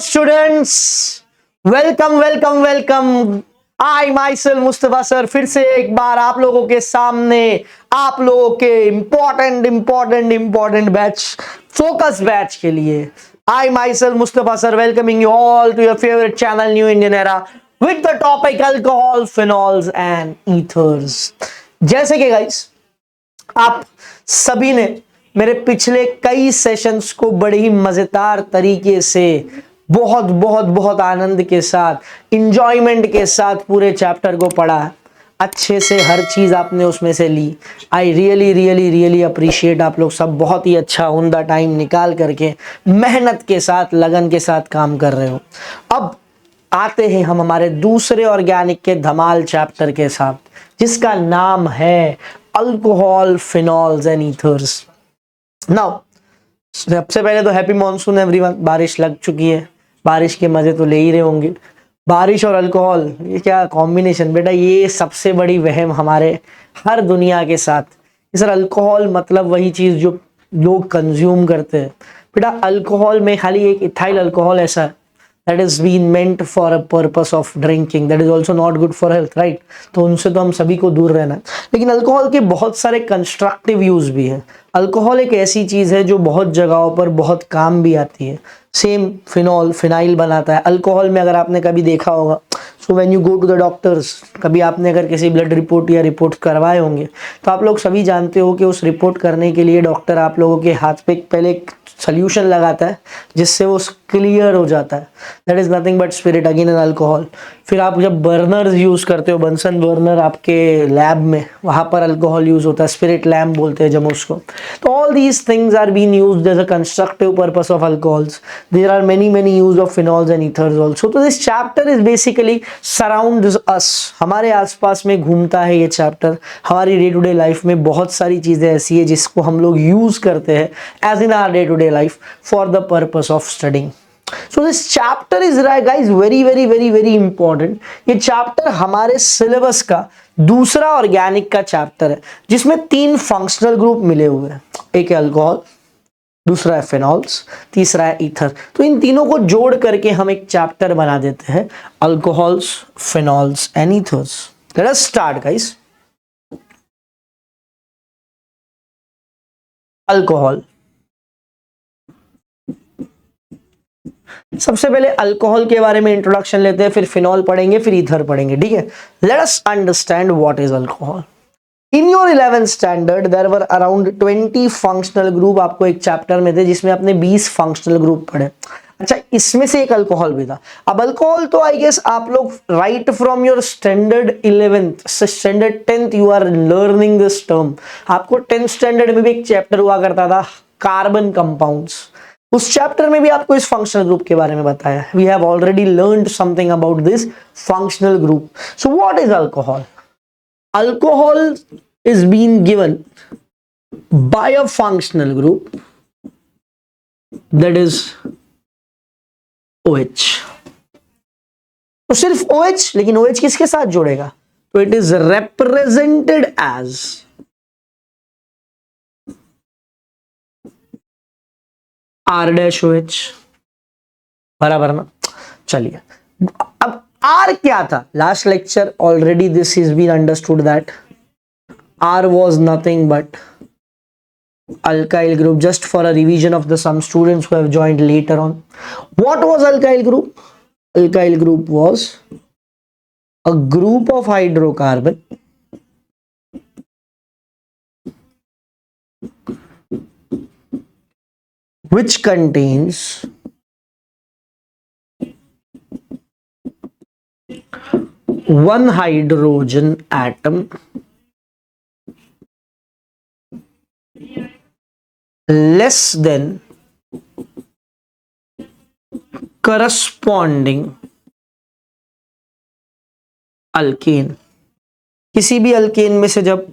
Students, welcome welcome welcome. आई myself Mustafa sir फिर से एक बार आप लोगों के सामने आप लोगों के इंपॉर्टेंट बैच, फोकस बैच के लिए I myself Mustafa sir welcoming you all to your favourite channel new Indian era with the topic alcohol, phenols and ethers. जैसे कि गाइस आप सभी ने मेरे पिछले कई सेशंस को बड़े ही मजेदार तरीके से बहुत बहुत बहुत आनंद के साथ, इंजॉयमेंट के साथ पूरे चैप्टर को पढ़ा, अच्छे से हर चीज आपने उसमें से ली। आई रियली अप्रिशिएट आप लोग सब बहुत ही अच्छा उम्दा टाइम निकाल करके मेहनत के साथ, लगन के साथ काम कर रहे हो। अब आते हैं हम हमारे दूसरे ऑर्गेनिक के धमाल चैप्टर के साथ, जिसका नाम है alcohol, phenols and ethers. Now सबसे पहले तो हैप्पी मॉनसून एवरीवन। बारिश लग चुकी है, बारिश के मजे तो ले ही रहे होंगे। बारिश और अल्कोहल, ये क्या कॉम्बिनेशन बेटा, ये सबसे बड़ी वहम हमारे हर दुनिया के साथ। सर अल्कोहल मतलब वही चीज जो लोग कंज्यूम करते हैं। बेटा अल्कोहल में खाली एक इथाइल अल्कोहल ऐसा that is been meant for a purpose of drinking, that is also not good for health, right? तो उनसे तो हम सभी को दूर रहना है। लेकिन अल्कोहल के बहुत सारे कंस्ट्रक्टिव यूज भी है। अल्कोहल एक ऐसी चीज है जो बहुत जगहों पर बहुत काम भी आती है। सेम फिनाइल बनाता है अल्कोहल में, अगर आपने कभी देखा होगा। So when you go to the doctor's, कभी आपने अगर किसी ब्लड रिपोर्ट या रिपोर्ट करवाए होंगे तो आप लोग सभी जानते हो कि उस रिपोर्ट करने के लिए डॉक्टर आप लोगों के हाथ पे पहले एक सोल्यूशन लगाता है जिससे वो क्लियर हो जाता है। That is nothing but spirit, again an alcohol. फिर आप जब बर्नर्स यूज करते हो, बंसन बर्नर आपके लैब में, वहां पर अल्कोहल यूज होता है, स्पिरिट लैम्प बोलते हैं जब उसको। तो all these things are been used as a constructive purpose of alcohols. There are many use of phenols and ethers also. तो this chapter is basically surrounds us, हमारे आसपास में घूमता है ये चैप्टर। हमारी डे टू डे लाइफ में बहुत सारी चीजें ऐसी है जिसको हम लोग यूज करते हैं as in our day to day life for the purpose of studying. So this chapter is guys very important. ये चैप्टर हमारे सिलेबस का दूसरा ऑर्गेनिक का चैप्टर है, जिसमें 3 फंक्शनल ग्रुप मिले हुए हैं। एक है अल्कोहल, दूसरा है फिनॉल्स, तीसरा है ईथर। तो इन तीनों को जोड़ करके हम एक चैप्टर बना देते हैं, alcohols, phenols and ethers. Let us start guys. Alcohol, सबसे पहले अल्कोहल के बारे में इंट्रोडक्शन लेते हैं, फिर फिनॉल पढ़ेंगे, फिर ईथर पढ़ेंगे, ठीक है। Let us understand what is alcohol. In your 11th standard there were around 20 functional group आपको एक चैप्टर में थे, जिसमें आपने 20 फंक्शनल ग्रुप पढ़े। अच्छा, इसमें से एक अल्कोहल भी था। अब अल्कोहल तो आई गेस आप लोग right from your standard 11th standard 10th you are learning this term. आपको 10th स्टैंडर्ड में भी एक चैप्टर हुआ करता था, कार्बन कंपाउंड्स। उस चैप्टर में भी आपको इस फंक्शनल ग्रुप के बारे में बताया। We have already learned something about this functional group. So what is alcohol? Alcohol is been given by a functional group that is OH। तो सिर्फ OH, लेकिन OH किसके साथ जोड़ेगा? तो it is represented as R-OH, बराबर ना। चलिए, अब R क्या था? Last lecture already this is been understood that R was nothing but alkyl group. Just for a revision of the some students who have joined later on, what was alkyl group? Alkyl group was a group of hydrocarbon which contains one hydrogen atom less than corresponding alkane. किसी भी alkane में से जब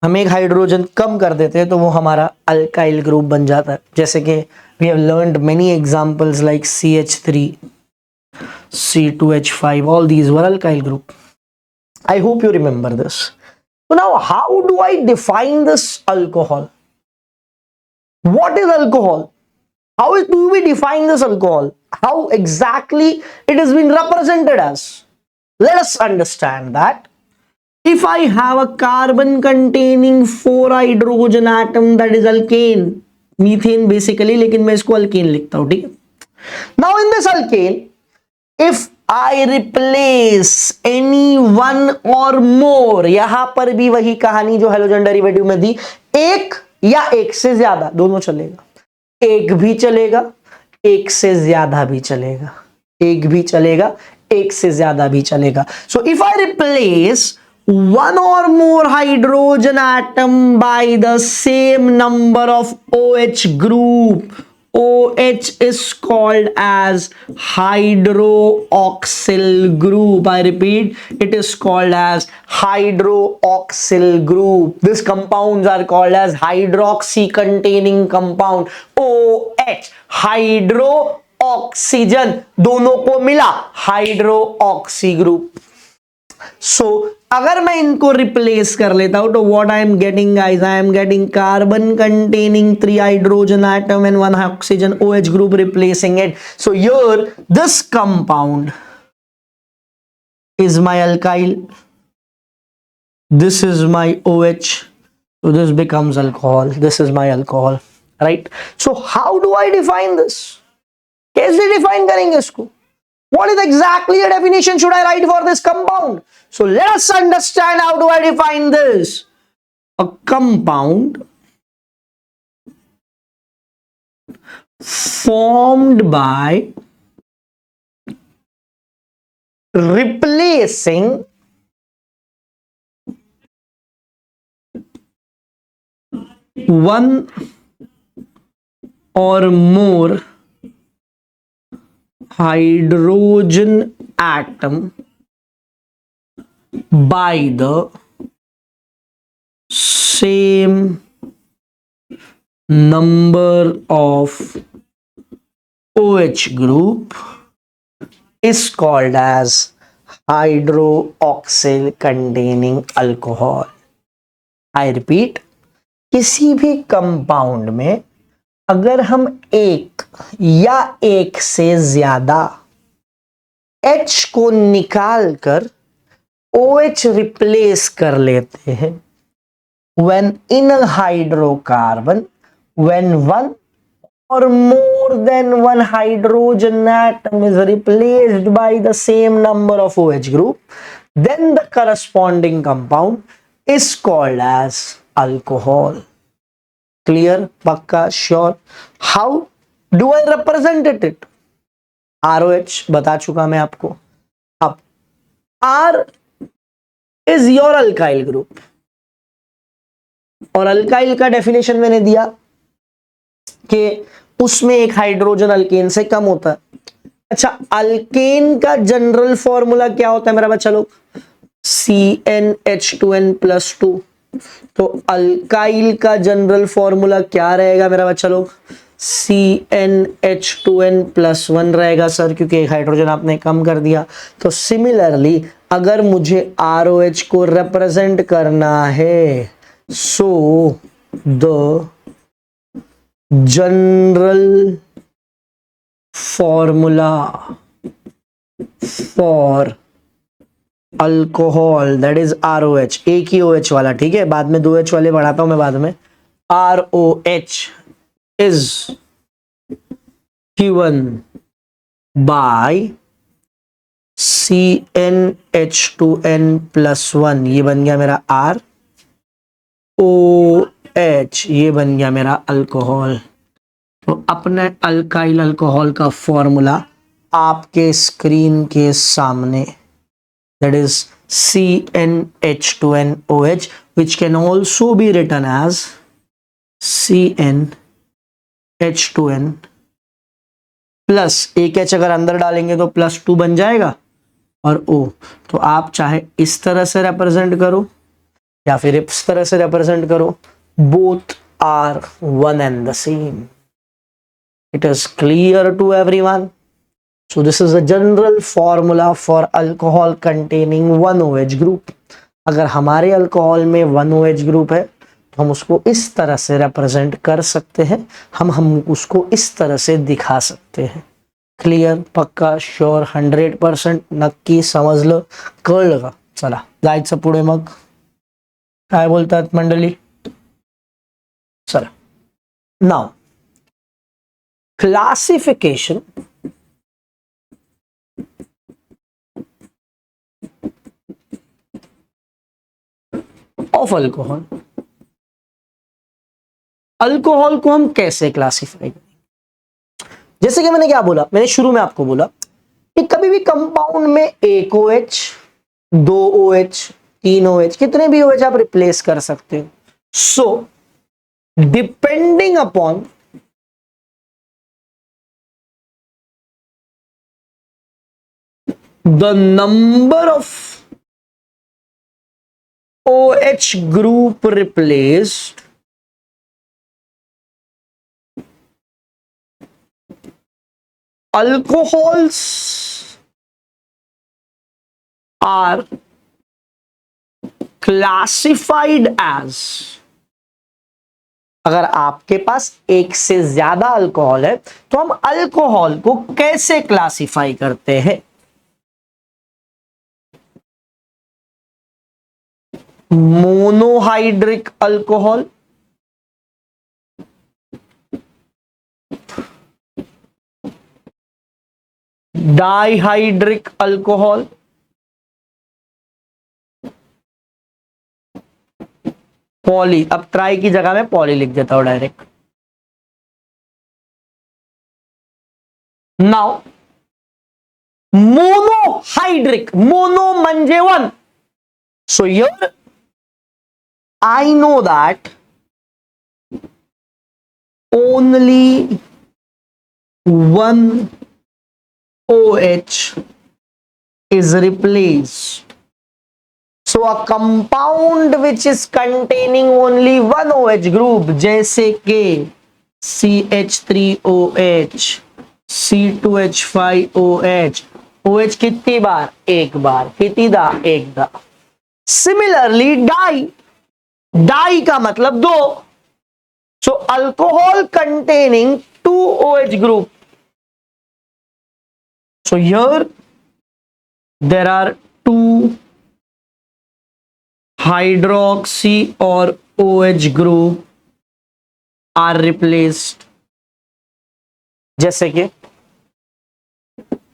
हम एक hydrogen कम कर देते हैं तो वो हमारा अल्काइल ग्रुप बन जाता है। जैसे कि we have learned many examples like CH3, C2H5, all these were alkyl group. I hope you remember this. So now how do I define this alcohol? What is alcohol? How do we define this alcohol? How exactly it has been represented as? Let us understand that. If I have a carbon containing 4 hydrogen atom, that is alkane, methane basically, लेकिन मैं इसको alkane लिखता हूं, ठीक है? Now in this alkane, if I replace any one or more, यहां पर भी वही कहानी जो हेलोजन डेरिवेटिव में दी, एक या एक से ज्यादा, दोनों चलेगा, एक भी चलेगा, एक से ज्यादा भी चलेगा, एक भी चलेगा, एक से ज्यादा भी चलेगा. So if I replace one or more hydrogen atom by the same number of OH group, OH is called as hydroxyl group. I repeat, it is called as hydroxyl group. These compounds are called as hydroxy containing compound, OH. Hydro oxygen दोनों को मिला hydroxy group. सो अगर मैं इनको replace कर लेता हूं तो what I am getting guys, I am getting carbon containing 3 hydrogen atom and 1 oxygen OH group replacing it. So here this compound is my alkyl, this is my OH, so this becomes alcohol, this is my alcohol, right? So how do I define this? कैसे define करेंगे इसको? What is exactly the definition should I write for this compound? So let us understand how do I define this. A compound formed by replacing one or more hydrogen atom by the same number of OH group is called as hydroxyl containing alcohol. I repeat, किसी भी compound में अगर हम एक या एक से ज्यादा H को निकालकर OH रिप्लेस कर लेते हैं, when in a hydrocarbon, when one or more than one hydrogen atom is replaced by the same number of OH group, then the corresponding compound is called as alcohol. Clear? Pakka? Sure? How do I represent it? ROH बता चुका मैं आपको. अब R is your alkyl group और alkyl का definition मैंने दिया कि उसमें एक हाइड्रोजन अल्केन से कम होता है. अच्छा, अल्केन का जनरल फॉर्मूला क्या होता है मेरा बच्चा लोग? CnH2n+2. तो अल्काइल का जनरल फॉर्मूला क्या रहेगा मेरा बच्चा लोग? CnH2n+1 रहेगा सर, क्योंकि एक हाइड्रोजन आपने कम कर दिया. तो सिमिलरली अगर मुझे ROH को रिप्रेजेंट करना है, so the general formula for alcohol that is ROH, एक ही OH वाला, ठीक है, बाद में 2H वाले बढ़ाता हूं मैं बाद में. ROH is given by CnH2n+1, ये बन गया मेरा R. OH ये बन गया मेरा अल्कोहल. तो अपने अल्काइल अल्कोहल का फॉर्मूला आपके स्क्रीन के सामने, that is CnH2nOH, which can also be written as CnH2n plus एक H अगर अंदर डालेंगे तो +2 बन जाएगा और O. तो आप चाहे इस तरह से रिप्रेजेंट करो या फिर इस तरह से रिप्रेजेंट करो, both are one and the same. It is clear to everyone? So this is a general formula for alcohol containing 1 OH group. अगर हमारे अल्कोहल में 1 OH ग्रुप है हम उसको इस तरह से रिप्रेजेंट कर सकते हैं, हम उसको इस तरह से दिखा सकते हैं. क्लियर, पक्का, श्योर, 100% नक्की, समजलं, कळलं का? चला जायचं पुढे. मग काय बोलतात मंडळी? चला, now classification of alcohol. Alcohol को हम कैसे क्लासिफाई करें? जैसे कि मैंने क्या बोला, मैंने शुरू में आपको बोला कि कभी भी कंपाउंड में एक OH, 2 OH, 3 OH, कितने भी OH आप रिप्लेस कर सकते हो. So depending upon the number of OH group replaced, alcohols are classified as. अगर आपके पास एक से ज्यादा अल्कोहल है तो हम अल्कोहल को कैसे क्लासिफाई करते हैं? Monohydric alcohol, dihydric alcohol, poly. अब ट्राई की जगह में पॉली लिख देता हूं डायरेक्ट. नाउ मोनोहाइड्रिक, मोनो म्हणजे 1. So here I know that only one OH is replaced. So a compound which is containing only one OH group, जैसे के CH3OH, C2H5OH, OH कितनी बार? एक बार. कितीदा? एकदा. Similarly डाई, डाई का मतलब 2. सो alcohol containing 2 OH group. So here there are 2 hydroxy or OH group are replaced. जैसे कि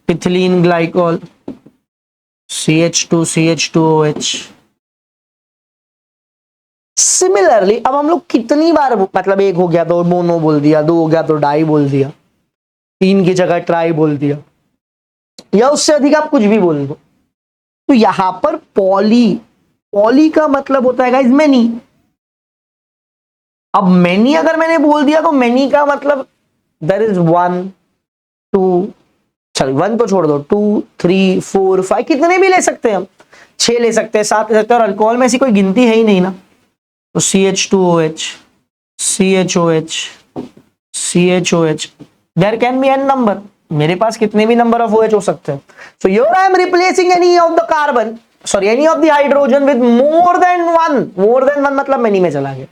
इथिलीन ग्लाइकॉल, CH2CH2OH. सिमिलरली अब हम लोग कितनी बार, मतलब एक हो गया तो मोनो बोल दिया, 2 हो गया तो डाई बोल दिया, 3 की जगह ट्राई बोल दिया, या उससे अधिक आप कुछ भी बोल दो. तो यहां पर पॉली, पॉली का मतलब होता है गाइस मेनी. अब मेनी अगर मैंने बोल दिया तो मेनी का मतलब देयर इज 1 2, चलो 1 तो छोड़ दो, 2 3 4 5, कितने भी ले सकते हैं हम. 6 ले सकते हैं, 7 ले सकते हैं, और अल्कोहल में ऐसी कोई गिनती है ही नहीं ना. तो CH2OH, CHOH, CHOH, there can be n number. मेरे पास कितने भी नंबर ऑफ OH हो सकते हैं. So here I am replacing any of the carbon, sorry any of the hydrogen with more than 1. More than 1 मतलब मेनी में चला गया.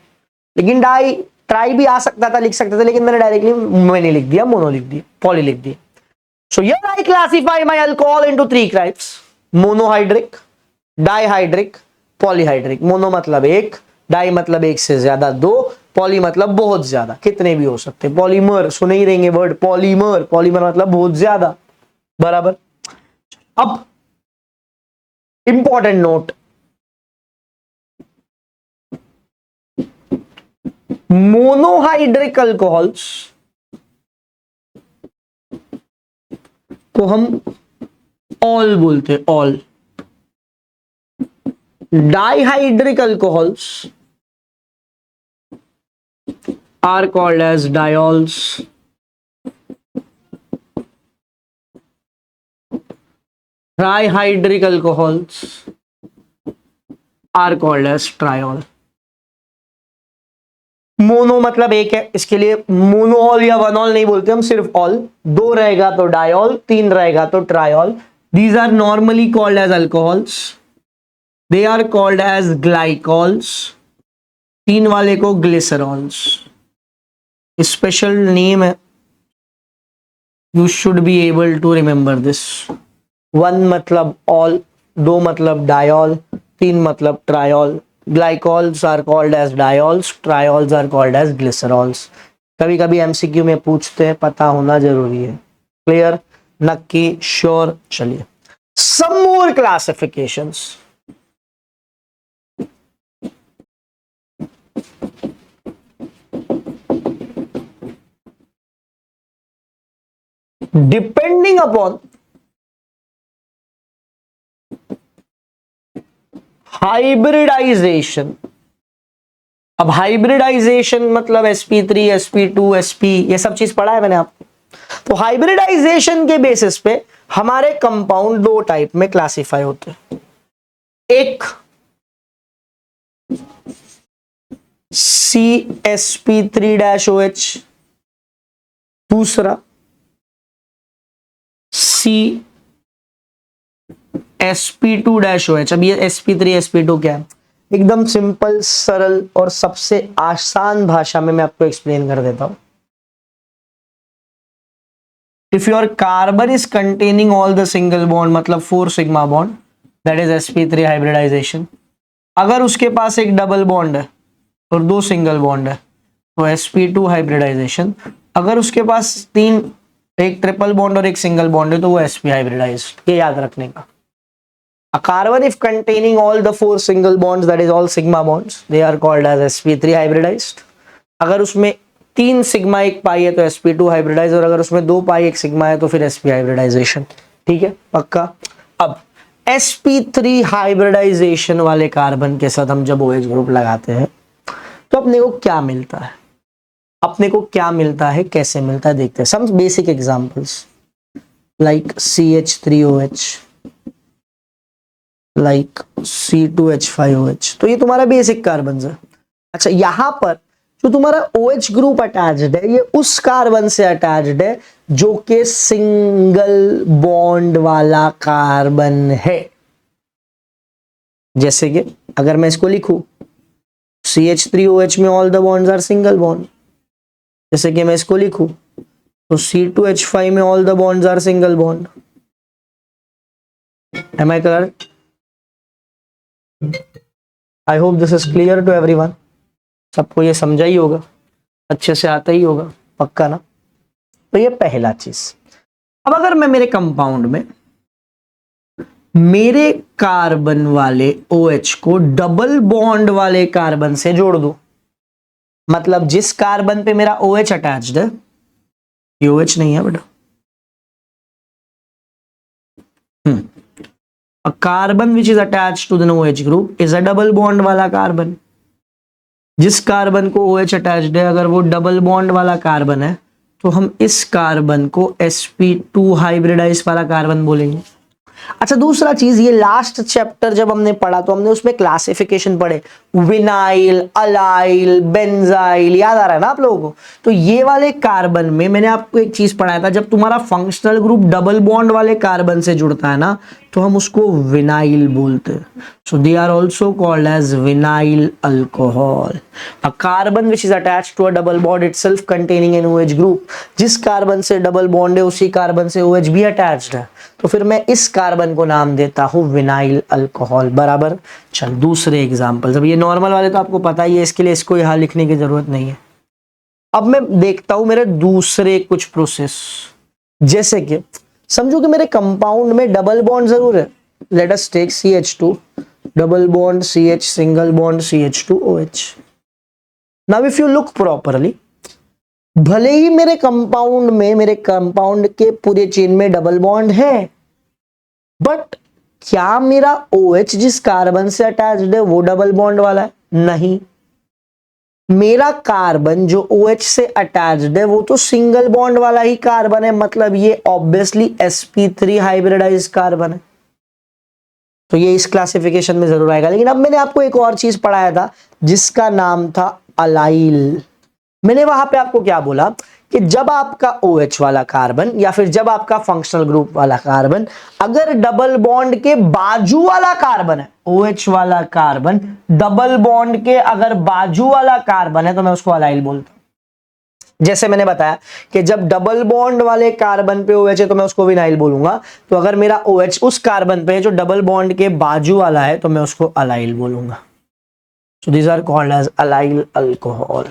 लेकिन डाई ट्राई भी आ सकता था, लिख सकते थे, लेकिन मैंने डायरेक्टली मेनी लिख दिया, मोनो लिख दिया, पॉली लिख दिया. So here I classify my alcohol into 3 types: monohydric, dihydric, polyhydric. Mono मतलब एक, डाई मतलब एक से ज्यादा, 2, पॉली मतलब बहुत ज्यादा, कितने भी हो सकते. पॉलीमर सुने ही रहेंगे वर्ड, पॉलीमर, पॉलीमर मतलब बहुत ज्यादा. बराबर. अब इंपॉर्टेंट नोट, मोनोहाइड्रिक अल्कोहल्स को हम ऑल बोलते हैं, all. Dihydric alcohols are called as diols. Trihydric alcohols are called as triol. Mono मतलब एक है, इसके लिए मोनोऑल या वनऑल नहीं बोलते हम, सिर्फ ऑल. 2 रहेगा तो डायोल, 3 रहेगा तो triol. These are normally called as alcohols. They are called as glycols. तीन वाले को ग्लिसरॉल्स, स्पेशल नेम है, you should be able to remember this. One मतलब ऑल, दो मतलब डायॉल, तीन मतलब triol. Glycols are called as diols, triols are called as glycerols. कभी कभी एमसीक्यू में पूछते हैं, पता होना जरूरी है। क्लियर, नक्की, श्योर। चलिए, some more classifications. Depending upon hybridisation. अब हाइब्रिडाइजेशन मतलब sp3, sp2, sp, ये सब चीज पढ़ा है मैंने आपको। तो हाइब्रिडाइजेशन के बेसिस पे हमारे कंपाउंड दो टाइप में क्लासिफाई होते हैं। एक CsP3-OH, दूसरा CsP2-OH। अब ये sp3 sp2 क्या है? एकदम सिंपल, सरल और सबसे आसान भाषा में मैं आपको एक्सप्लेन कर देता हूं। If your carbon is containing all the single bond, मतलब 4 sigma bond, that is sp3 hybridisation. अगर उसके पास एक डबल बॉन्ड है और 2 सिंगल बॉन्ड है तो sp2 हाइब्रिडाइजेशन। अगर उसके पास एक ट्रिपल बॉन्ड और एक सिंगल बॉन्ड है तो वो sp हाइब्रिडाइज्ड। ये याद रखने का। A carbon if containing all the 4 single bonds, that is all sigma bonds, they are called as sp3 hybridized। अगर उसमें 3 सिग्मा 1 पाई है तो sp2 हाइब्रिडाइज, और अगर उसमें 2 पाई 1 सिग्मा है तो फिर sp हाइब्रिडाइजेशन। ठीक है, पक्का। अब sp3 हाइब्रिडाइजेशन वाले कार्बन के साथ हम जब OH ग्रुप लगाते हैं तो अपने को क्या मिलता है? अपने को क्या मिलता है, कैसे मिलता है, देखते हैं। Some basic examples like CH3OH, like C2H5OH। तो ये तुम्हारा बेसिक कार्बन है। अच्छा, यहां पर जो तुम्हारा OH ग्रुप अटैच्ड है, ये उस कार्बन से अटैच्ड है जो कि सिंगल बॉन्ड वाला कार्बन है। जैसे कि अगर मैं इसको लिखूं, CH3OH में all the bonds are single bond. जैसे कि मैं इसको लिखूं तो C2H5 में all the bonds are single bond. Am I correct? I hope this is clear to everyone. सबको ये समझा ही होगा, अच्छे से आता ही होगा, पक्का ना? तो ये पहला चीज। अब अगर मैं मेरे कंपाउंड में मेरे कार्बन वाले OH को डबल बॉन्ड वाले कार्बन से जोड़ दूं, मतलब जिस कार्बन पे मेरा OH अटैच्ड है, ये OH नहीं है बेटा, a carbon which is attached to the OH group is a double bond वाला कार्बन। जिस कार्बन को OH अटैच्ड है, अगर वो डबल बॉन्ड वाला कार्बन है तो हम इस कार्बन को sp2 हाइब्रिडाइज वाला कार्बन बोलेंगे। अच्छा, दूसरा चीज, ये लास्ट चैप्टर जब हमने पढ़ा तो हमने उसमें क्लासिफिकेशन पढ़े, विनाइल, अलाइल, बेंजाइल, याद आ रहा है ना आप लोगों को? तो ये वाले कार्बन में मैंने आपको एक चीज पढ़ाया था, जब तुम्हारा फंक्शनल ग्रुप डबल बॉन्ड वाले कार्बन से जुड़ता है ना तो हम उसको विनाइल बोलते हैं। So they are also called as vinyl alcohol. A carbon which is attached to a double bond itself containing an OH group. जिस कार्बन से डबल बॉन्ड है उसी कार्बन से OH भी अटैच्ड है, तो फिर मैं इस कार्बन को नाम देता हूं विनाइल अल्कोहल। बराबर। चल, दूसरे एग्जांपल। अब ये नॉर्मल वाले तो आपको पता ही है, इसके लिए इसको यहां लिखने की जरूरत नहीं है। अब मैं देखता हूं मेरे दूसरे कुछ प्रोसेस। जैसे कि समझो कि मेरे कंपाउंड में डबल बॉन्ड जरूर है। Let us take CH2 double bond CH single bond CH2OH। Now if you look properly, भले ही मेरे कंपाउंड के पूरे चेन में डबल बॉन्ड है, बट क्या मेरा OH जिस कार्बन से अटैच्ड है वो डबल बॉन्ड वाला है? नहीं। मेरा कार्बन जो OH से अटैच्ड है वो तो सिंगल बॉन्ड वाला ही कार्बन है, मतलब ये ऑब्वियसली sp3 हाइब्रिडाइज कार्बन है। तो ये इस क्लासिफिकेशन में जरूर आएगा। लेकिन अब मैंने आपको एक और चीज पढ़ाया था जिसका नाम था अलाइल। मैंने वहां पे आपको क्या बोला कि जब आपका OH वाला कार्बन या फिर जब आपका फंक्शनल ग्रुप वाला कार्बन अगर डबल बॉन्ड के बाजू वाला कार्बन है, OH वाला कार्बन डबल बॉन्ड के अगर बाजू वाला कार्बन है तो मैं उसको अलाइल बोलता हूं। जैसे मैंने बताया कि जब डबल बॉन्ड वाले कार्बन पे OH है तो मैं उसको विनाइल बोलूंगा, तो अगर मेरा OH उस कार्बन पे है जो डबल बॉन्ड के बाजू वाला है तो मैं उसको अलाइल बोलूंगा। So these are called as allyl alcohol.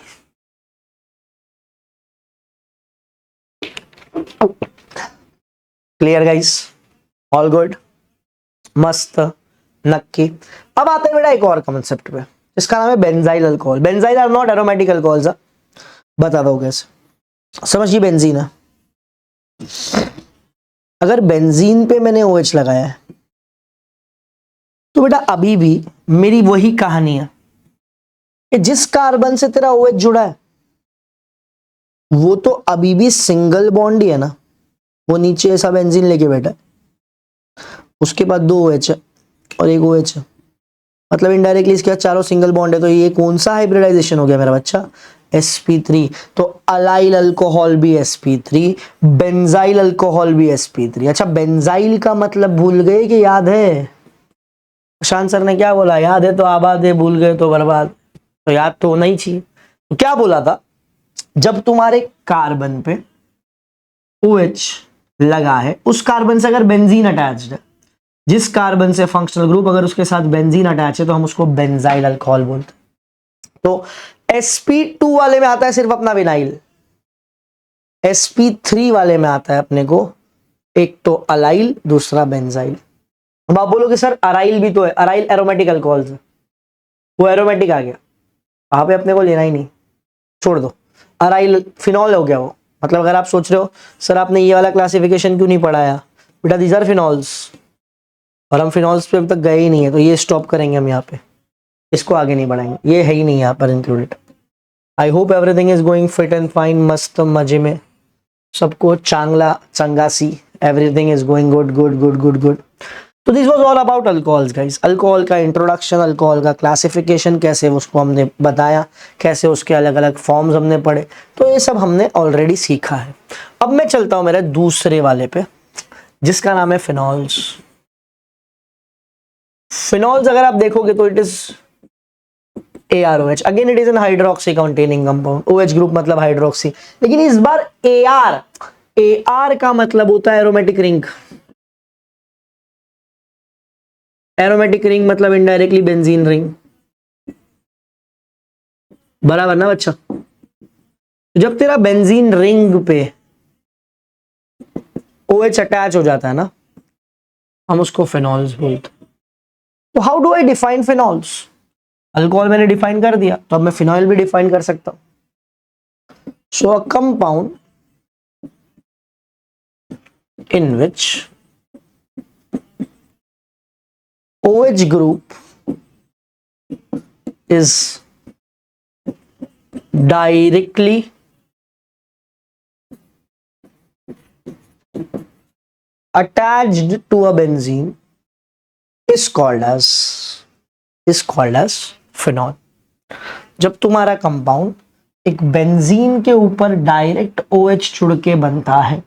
Clear guys? All good, मस्त, नक्की। अब आते हैं बेटा एक और कॉन्सेप्ट पे जिसका नाम है benzyl alcohol. Benzyl are not aromatic alcohols. बता दो कैसे। समझिए, बेंजीन है, अगर बेंजीन पे मैंने OH लगाया है तो बेटा अभी भी मेरी वही कहानी है कि जिस कार्बन से तेरा OH जुड़ा है वो तो अभी भी सिंगल बॉन्ड ही है ना, वो नीचे ऐसा बेंजीन लेके बैठा है, उसके बाद 2 OH है और एक OH है, मतलब इनडायरेक्टली इसके बाद चारों सिंगल बॉन्ड है। तो ये कौन सा हाइब्रिडाइजेशन हो गया मेरा बच्चा? sp3। तो अलाइल अल्कोहल भी sp3, बेंजाइल अल्कोहल भी sp3। अच्छा, बेंजाइल का मतलब भूल गए कि याद है? प्रशांत सर ने क्या बोला? याद है तो आबाद है, भूल गए तो बर्बाद। तो याद तो होना ही चाहिए। तो क्या बोला था? जब तुम्हारे कार्बन पे OH लगा है, उस कार्बन से अगर बेंजीन अटैच्ड है, जिस कार्बन से फंक्शनल ग्रुप अगर उसके साथ बेंजीन अटैच है तो हम उसको बेंजाइल अल्कोहल बोलते हैं। तो sp2 वाले में आता है सिर्फ अपना विनाइल, sp3 वाले में आता है अपने को एक तो अलाइल, दूसरा बेंजाइल। अब आप बोलोगे सर अराइल भी तो है। अराइल एरोमेटिक अल्कोहल है, वो एरोमेटिक आ गया, वहां पे अपने को लेना ही नहीं, छोड़ दो। अराइल फिनॉल हो गया वो। मतलब अगर आप सोच रहे हो सर आपने ये वाला क्लासिफिकेशन क्यों नहीं पढ़ाया, बेटा दीज आर फिनॉल्स, और हम फिनॉल्स पे अभी तक गए ही नहीं है, तो ये स्टॉप करेंगे हम यहाँ पे, इसको आगे नहीं बढ़ाएंगे, ये है ही नहीं यहाँ पर included. I hope everything is going fit and fine, मस्त मजे में, सबको चांगला चंगासी, everything is going good good good good good. तो this was all about alcohols guys. Alcohol का इंट्रोडक्शन, अल्कोहल का क्लासिफिकेशन, कैसे उसको हमने बताया, कैसे उसके अलग अलग फॉर्म्स हमने पढ़े, तो ये सब हमने ऑलरेडी सीखा है। अब मैं चलता हूं मेरे दूसरे वाले पे जिसका नाम है फिनॉल्स। फिनॉल्स अगर आप देखोगे तो it is AROH, again it is an hydroxy containing compound. OH group मतलब हाइड्रोक्सी, लेकिन इस बार AR का मतलब होता है एरोमेटिक रिंग। एरोमेटिक रिंग मतलब इनडायरेक्टली बेंजीन रिंग, बराबर ना बच्चा? जब तेरा बेंजीन रिंग पे OH अटैच हो जाता है ना, हम उसको फिनॉल्स बोलते हैं। तो how do I define phenols? Alcohol मैंने डिफाइन कर दिया, तो अब मैं फिनॉल भी डिफाइन कर सकता हूं। So a compound in which OH group is directly attached to a benzene is called as phenol। जब तुम्हारा कंपाउंड एक बेंजीन के ऊपर डायरेक्ट OH जुड़ के बनता है,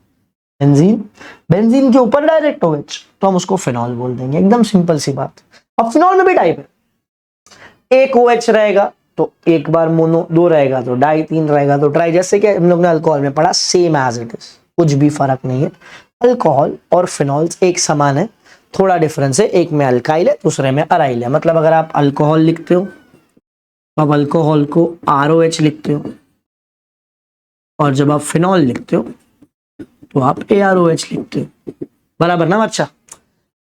बेंजीन के ऊपर डायरेक्ट OH, तो हम उसको फिनॉल बोल देंगे। एकदम सिंपल सी बात। अब फिनॉल में भी टाइप है, एक OH रहेगा तो एक बार मोनो, दो रहेगा तो डाई, तीन रहेगा तो ट्राई, जैसे कि हम लोग ने अल्कोहल में पढ़ा, सेम एज इट इज, कुछ भी फर्क नहीं है। अल्कोहल और फिनॉल्स एक समान है, थोड़ा डिफरेंस है, एक में अल्काइल है दूसरे में अराइल है। मतलब अगर आप अल्कोहल लिखते हो तो आप अल्कोहल को ROH लिखते हो, और जब आप फिनॉल लिखते हो तो आप AROH लिखते हो, बराबर ना बच्चा?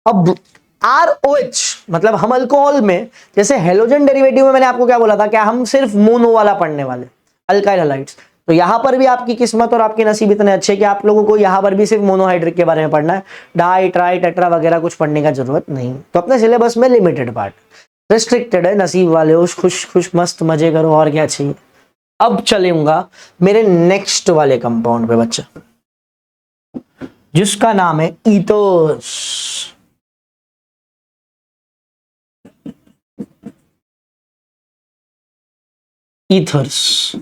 अब ROH मतलब हम अल्कोहल में, जैसे हेलोजन डेरिवेटिव में मैंने आपको क्या बोला था, क्या हम सिर्फ मोनो वाला पढ़ने वाले, अल्काइल हैलाइड्स। तो यहां पर भी आपकी किस्मत और आपके नसीब इतने अच्छे कि आप लोगों को यहां पर भी सिर्फ मोनोहाइड्रिक के बारे में पढ़ना है, डाई ट्राई टेट्रा वगैरह कुछ पढ़ने का जरूरत नहीं। तो अपने सिलेबस में लिमिटेड पार्ट रिस्ट्रिक्टेड है, नसीब वाले हो, खुश खुश मस्त मजे करो, और क्या चाहिए। अब चलूंगा मेरे नेक्स्ट वाले कंपाउंड पे बच्चा, जिसका नाम है ethers. Ethers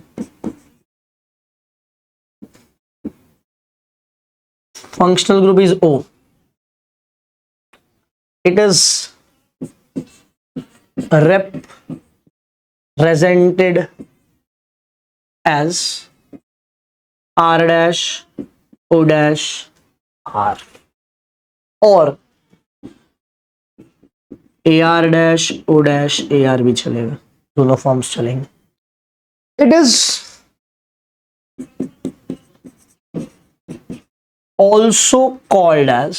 functional group is O. It is represented as R dash O dash R और AR dash O dash AR भी चलेगा, दोनों फॉर्म्स चलेंगे. It is also called as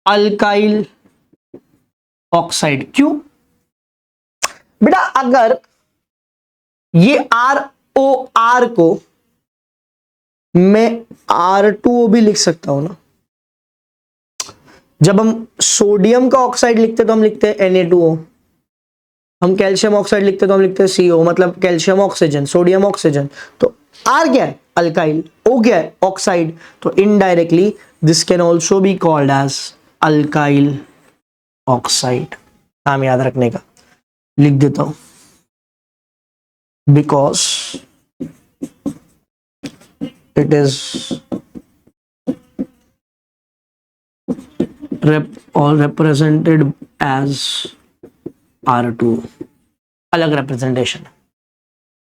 alkyl oxide. क्यों बेटा? अगर ये ROR को मैं R2O भी लिख सकता हूं ना. जब हम सोडियम का ऑक्साइड लिखते तो हम लिखते हैं Na2O. हम कैल्शियम ऑक्साइड लिखते तो हम लिखते हैं CO, मतलब कैल्शियम ऑक्सीजन, सोडियम ऑक्सीजन. तो R क्या है? अल्काइल. O क्या है? ऑक्साइड. तो indirectly this can also be called as alkyl oxide. नाम याद रखने का, लिख देता हूं. Because it is represented as R2. अलग रिप्रेजेंटेशन.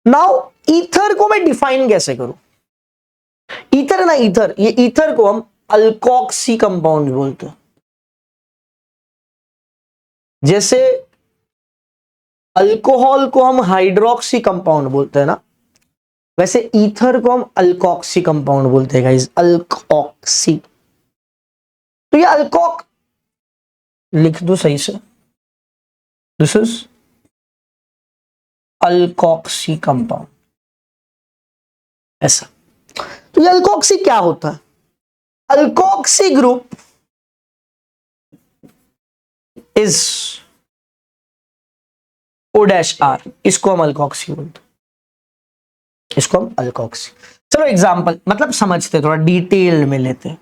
नाउ ईथर को मैं डिफाइन कैसे करूं? ईथर ना, ईथर, ये ईथर को हम अल्कोक्सी कंपाउंड बोलते हैं. जैसे अल्कोहल को हम हाइड्रोक्सी कंपाउंड बोलते हैं ना, वैसे ईथर को हम अल्कोक्सी कंपाउंड बोलते हैं गाइस. अल्कोक्सी. तो ये अल्कोक लिख दो सही से. दिस इज अल्कोक्सी कंपाउंड, ऐसा. तो ये अल्कोक्सी क्या होता है? Alkoxy group is O dash R. इसको हम अल्कोक्सी बोलते हैं. इसको हम अल्कोक्सी. चलो एग्जांपल, मतलब समझते, थोड़ा डिटेल में लेते हैं.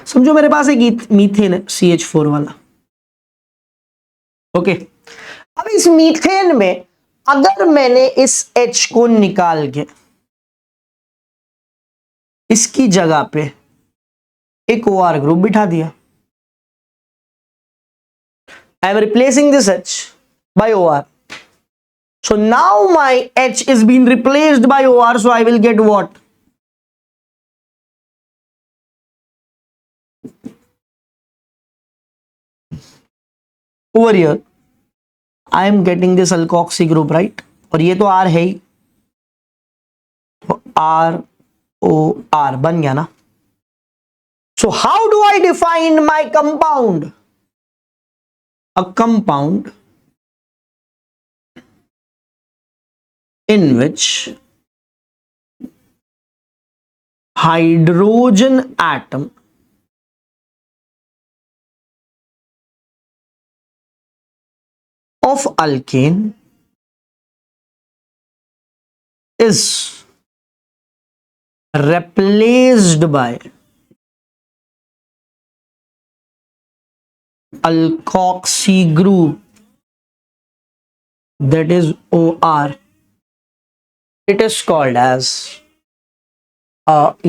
समझो मेरे पास एक मीथेन है, CH4 वाला. ओके. अब इस मीथेन में अगर मैंने इस H को निकाल के इसकी जगह पे एक OR ग्रुप बिठा दिया, I am replacing this H by OR. So now my H is being replaced by OR, so I will get what? Over here I am getting this alkoxy group, right? और ये तो R है ही, तो ROR बन गया ना. So how do I define my compound? A compound in which hydrogen atom of alkane is replaced by alkoxy group, that is OR. It is called as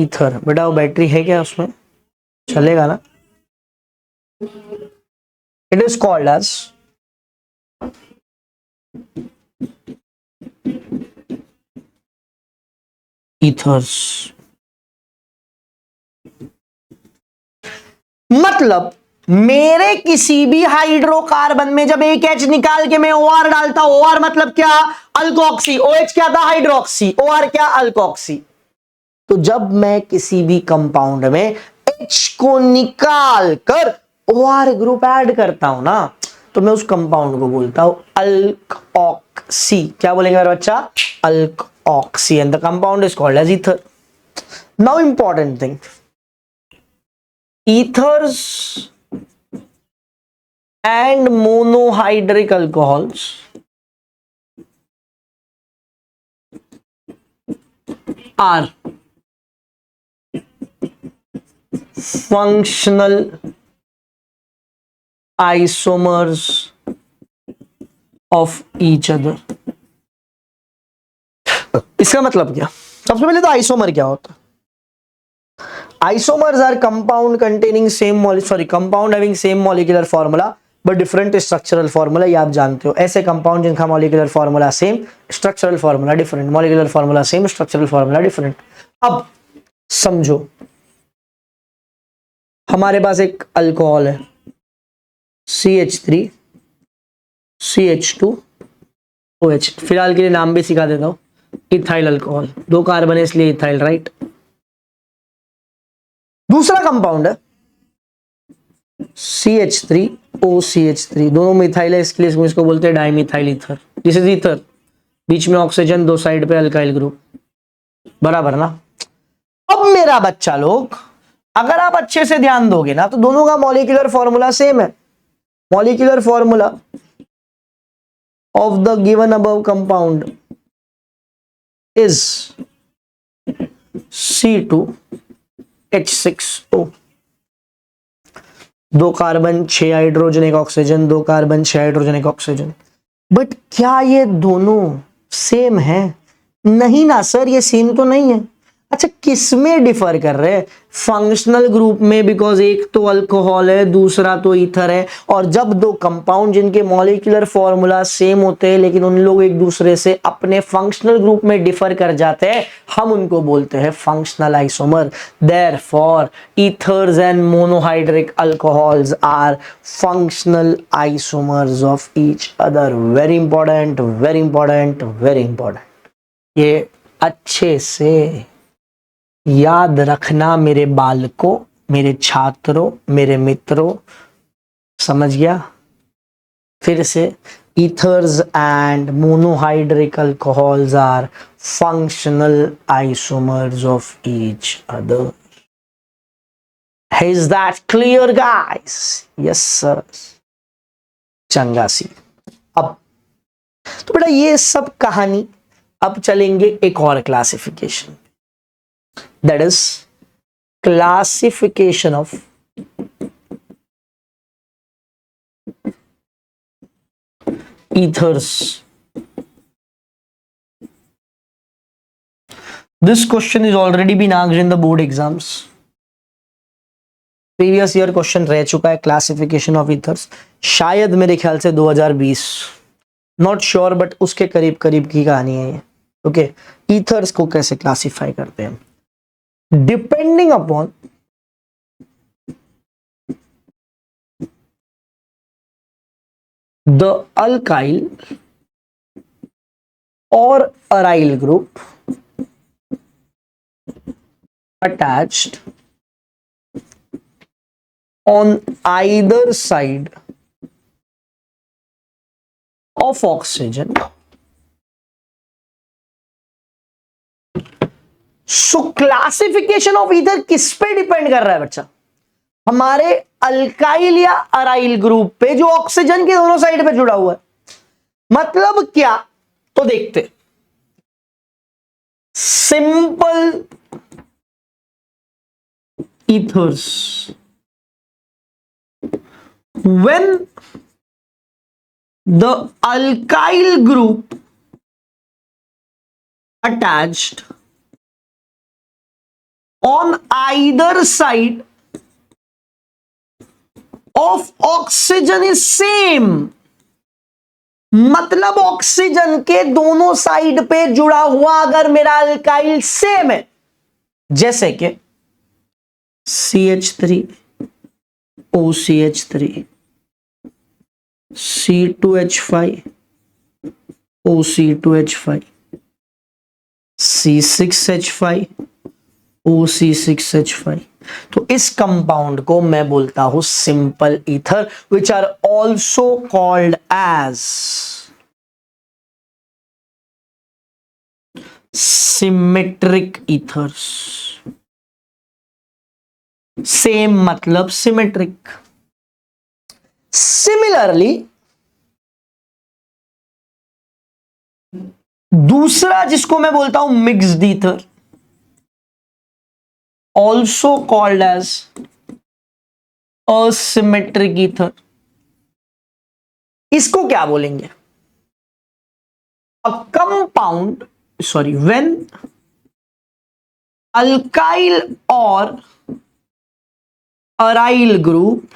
ether. बेटा वो बैटरी है क्या उसमें? चलेगा ना? It is called as ethers. मतलब मेरे किसी भी हाइड्रोकार्बन में जब एक H निकाल के मैं OR डालता हूं, OR मतलब क्या? अल्कोक्सी. OH क्या था? हाइड्रोक्सी. OR क्या? अल्कोक्सी. तो जब मैं किसी भी कंपाउंड में H को निकाल कर OR ग्रुप ऐड करता हूं ना, तो मैं उस कंपाउंड को बोलता हूं अल्कोक्सी. क्या बोलेंगे मेरा बच्चा? Alkoxy. And the compound is called as ether. Now important thing, ethers and monohydric alcohols are functional isomers of each other. इसका मतलब क्या? सबसे पहले तो आइसोमर क्या होता है? Isomers are compound containing compound having same molecular formula but different structural formula. ये आप जानते हो, ऐसे कंपाउंड जिनका molecular formula same, structural formula different, molecular formula same, structural formula different. अब समझो, हमारे पास एक अल्कोहल है CH3 CH2OH, फिलहाल के लिए नाम भी सिखा देता हूं, इथाइल अल्कोहल, 2 कार्बन है इसलिए इथाइल, राइट। दूसरा कंपाउंड है CH3OCH3, दोनों मिथाइल है इसलिए इसको बोलते हैं dimethyl ether. This is ether, बीच में ऑक्सीजन, 2 साइड पे अल्काइल ग्रुप, बराबर ना। अब मेरा बच्चा लोग, अगर आप अच्छे से ध्यान दोगे ना तो दोनों का मॉलिक्यूलर फॉर्मूला सेम है। Molecular formula of the given above compound is C2H6O, 2 carbon 6 hydrogen 1 oxygen, 2 carbon 6 hydrogen 1 oxygen. But क्या ये दोनों सेम है? नहीं ना सर, ये सेम तो नहीं है। अच्छा, किसमें डिफर कर रहे हैं? फंक्शनल ग्रुप में, बिकॉज एक तो अल्कोहल है, दूसरा तो ईथर है। और जब 2 कंपाउंड जिनके मॉलिक्यूलर फॉर्मूला सेम होते हैं लेकिन उन लोग एक दूसरे से अपने फंक्शनल ग्रुप में डिफर कर जाते हैं, हम उनको बोलते हैं functional isomer. Therefore ethers and monohydric alcohols are functional isomers of each other. Very important, very important, very important. ये अच्छे से याद रखना मेरे बालकों, मेरे छात्रों, मेरे मित्रों, समझ गया? फिर से, ethers and monohydric alcohols are functional isomers of each other. Is that clear guys? Yes sir, चंगा सी। अब तो बेटा ये सब कहानी, अब चलेंगे एक और classification, that is classification of ethers. This question is already been asked in the board exams. Previous year question रह चुका है classification of ethers, शायद मेरे ख्याल से 2020, नॉट श्योर बट उसके करीब करीब की कहानी है ये। ओके, ईथर्स को कैसे क्लासिफाई करते हैं? Depending upon the alkyl or aryl group attached on either side of oxygen, so classification of ether किस पे डिपेंड कर रहा है बच्चा? हमारे अल्काइल या अराइल ग्रुप पे जो ऑक्सीजन के दोनों साइड पे जुड़ा हुआ है। मतलब क्या? तो देखते, simple ethers, when the alkyl group attached on either side of oxygen is same, मतलब ऑक्सीजन के दोनों साइड पे जुड़ा हुआ अगर मेरा अल्काइल सेम है, जैसे कि CH3 OCH3, C2H5 OC2H5, C6H5 OC6H5, तो इस कंपाउंड को मैं बोलता हूं simple ether, which are also called as symmetric ethers. Same मतलब सिमेट्रिक। सिमिलरली दूसरा जिसको मैं बोलता हूं mixed ether, also called as asymmetric ether, इसको क्या बोलेंगे? a compound, sorry, when alkyl or aryl group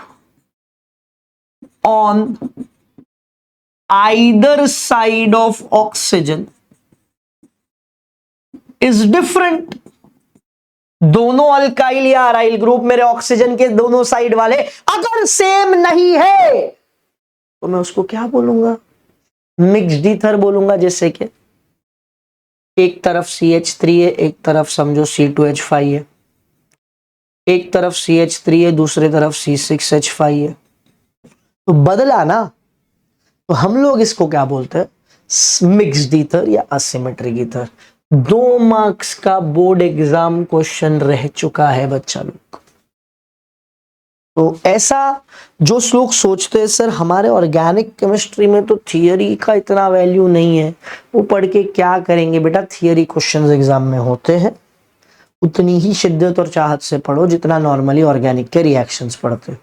on either side of oxygen is different. दोनों अल्काइल या अराइल ग्रुप मेरे ऑक्सीजन के दोनों साइड वाले अगर सेम नहीं है तो मैं उसको क्या बोलूंगा? मिक्स्ड ईथर बोलूंगा। जैसे कि एक तरफ CH3 है, एक तरफ समझो C2H5 है, एक तरफ CH3 है, दूसरी तरफ C6H5 है, तो बदला ना। तो हम लोग इसको क्या बोलते हैं? मिक्स्ड ईथर या असिमेट्रिक ईथर। 2 मार्क्स का बोर्ड एग्जाम क्वेश्चन रह चुका है बच्चा लोग। तो ऐसा जो लोग सोचते हैं सर हमारे ऑर्गेनिक केमिस्ट्री में तो थियरी का इतना वैल्यू नहीं है, वो पढ़ के क्या करेंगे? बेटा थियरी क्वेश्चंस एग्जाम में होते हैं, उतनी ही शिद्दत और चाहत से पढ़ो जितना नॉर्मली ऑर्गेनिक के रिएक्शंस पढ़ते हैं।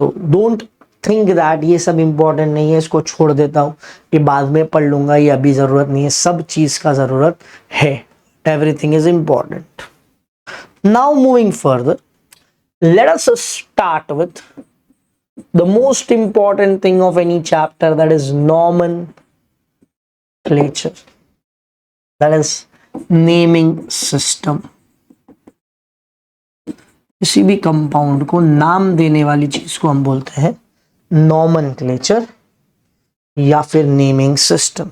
तो डोंट थिंक दैट ये सब इंपॉर्टेंट नहीं है, इसको छोड़ देता हूं, ये बाद में पढ़ लूंगा, ये अभी जरूरत नहीं है। सब चीज का जरूरत है, everything is important. Now moving further, let us start with the most important thing of any chapter, that is nomenclature, that is naming system. किसी भी कंपाउंड को नाम देने वाली चीज को हम बोलते हैं नॉमेनक्लेचर या फिर नेमिंग सिस्टम।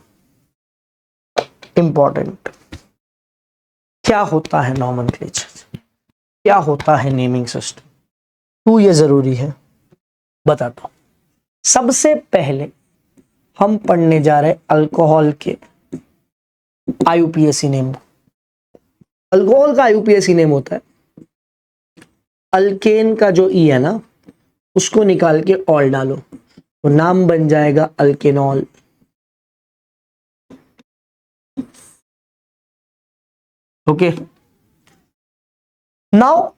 इंपॉर्टेंट, क्या होता है नॉमेनक्लेचर, क्या होता है नेमिंग सिस्टम, क्यों ये जरूरी है बताता हूं। सबसे पहले हम पढ़ने जा रहे हैं अल्कोहल के IUPAC नेम। अल्कोहल का IUPAC नेम होता है अल्केन का जो ई है ना, उसको निकाल के ऑल डालो तो नाम बन जाएगा अल्केनॉल। ओके, नाउ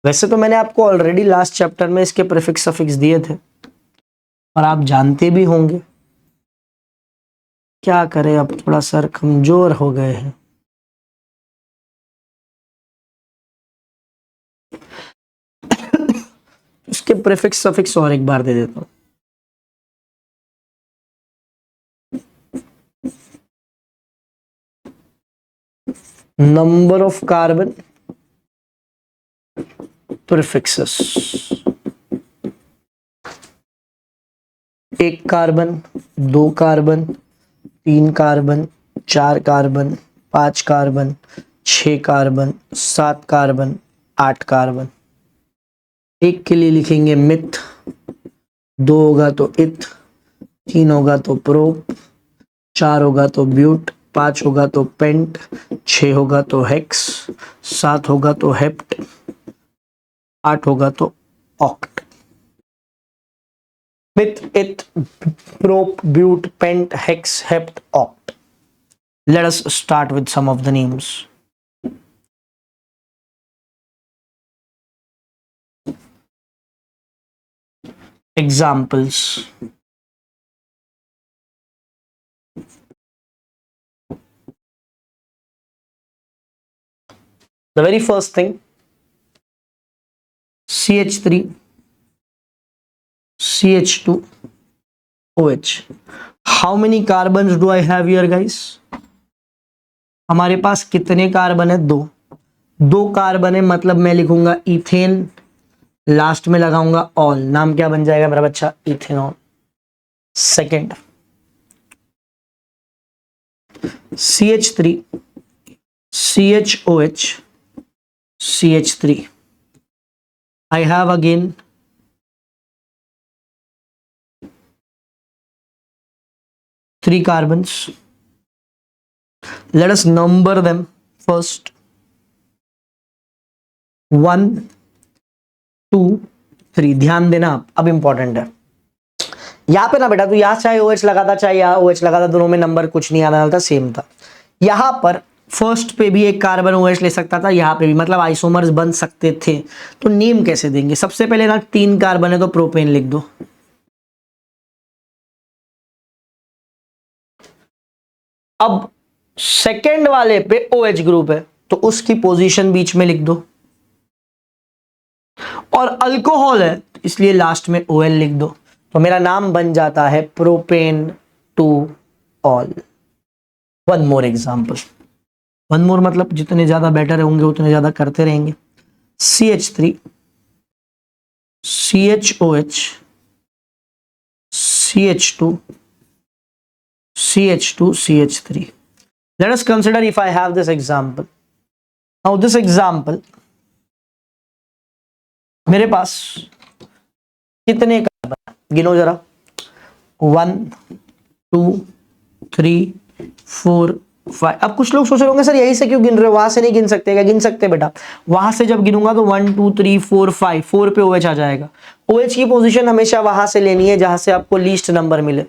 वैसे तो मैंने आपको ऑलरेडी लास्ट चैप्टर में इसके प्रीफिक्स सफिक्स दिए थे और आप जानते भी होंगे। क्या करें, अब थोड़ा सर कमजोर हो गए हैं। इसके प्रीफिक्स सफिक्स और एक बार दे देता हूं। Number of carbon, prefixes, 1 carbon, 2 carbon, 3 carbon, 4 carbon, 5 carbon, 6 carbon, 7 carbon, 8 carbon. एक के लिए लिखेंगे मिथ, 2 होगा तो इथ, 3 होगा तो प्रोप, 4 होगा तो ब्यूट, 5 होगा तो पेंट, 6 होगा तो हेक्स, 7 होगा तो हेप्ट, 8 होगा तो oct. Meth, eth, prop, but, pent, hex, hept, oct. Let us start with some of the names. Examples. The very first thing, CH3, CH2, OH. How many carbons do I have here, guys? हमारे पास कितने carbon है? 2 carbon है, मतलब मैं लिखूंगा ethane, last में लगाऊंगा all, नाम क्या बन जाएगा मेरा बच्चा? Ethanol. Second, CH3, CHOH, CH3. I have again 3 carbons. Let us number them first. 1, 2, 3. ध्यान देना, अब इंपॉर्टेंट है यहां पे ना बेटा, तो यहां चाहे OH लगाता चाहे यहाँ OH लगाता, दोनों में नंबर कुछ नहीं आना था, सेम था। यहां पर फर्स्ट पे भी एक कार्बन OH ले सकता था, यहां पे भी, मतलब आइसोमर्स बन सकते थे। तो नेम कैसे देंगे? सबसे पहले ना 3 कार्बन है तो प्रोपेन लिख दो, अब सेकेंड वाले पे OH ग्रुप है तो उसकी पोजीशन बीच में लिख दो, और अल्कोहल है इसलिए लास्ट में OL लिख दो, तो मेरा नाम बन जाता है propane two all. One more example, one more मतलब जितने ज्यादा बेटर होंगे उतने ज्यादा करते रहेंगे। CH3 CHOH CH2 CH2 CH3। Let us consider if I have this example. Now this example, मेरे पास कितने कार्बन, गिनो जरा। 1 2 3 4 5। अब कुछ लोग सोच रहे होंगे सर यही से क्यों गिन रहे हो, वहां से नहीं गिन सकते क्या? गिन सकते बेटा, वहां से जब गिनूंगा तो 1 2 3 4 5, 4 पे OH आ जाएगा। OH की पोजीशन हमेशा वहां से लेनी है जहां से आपको लीस्ट नंबर मिले,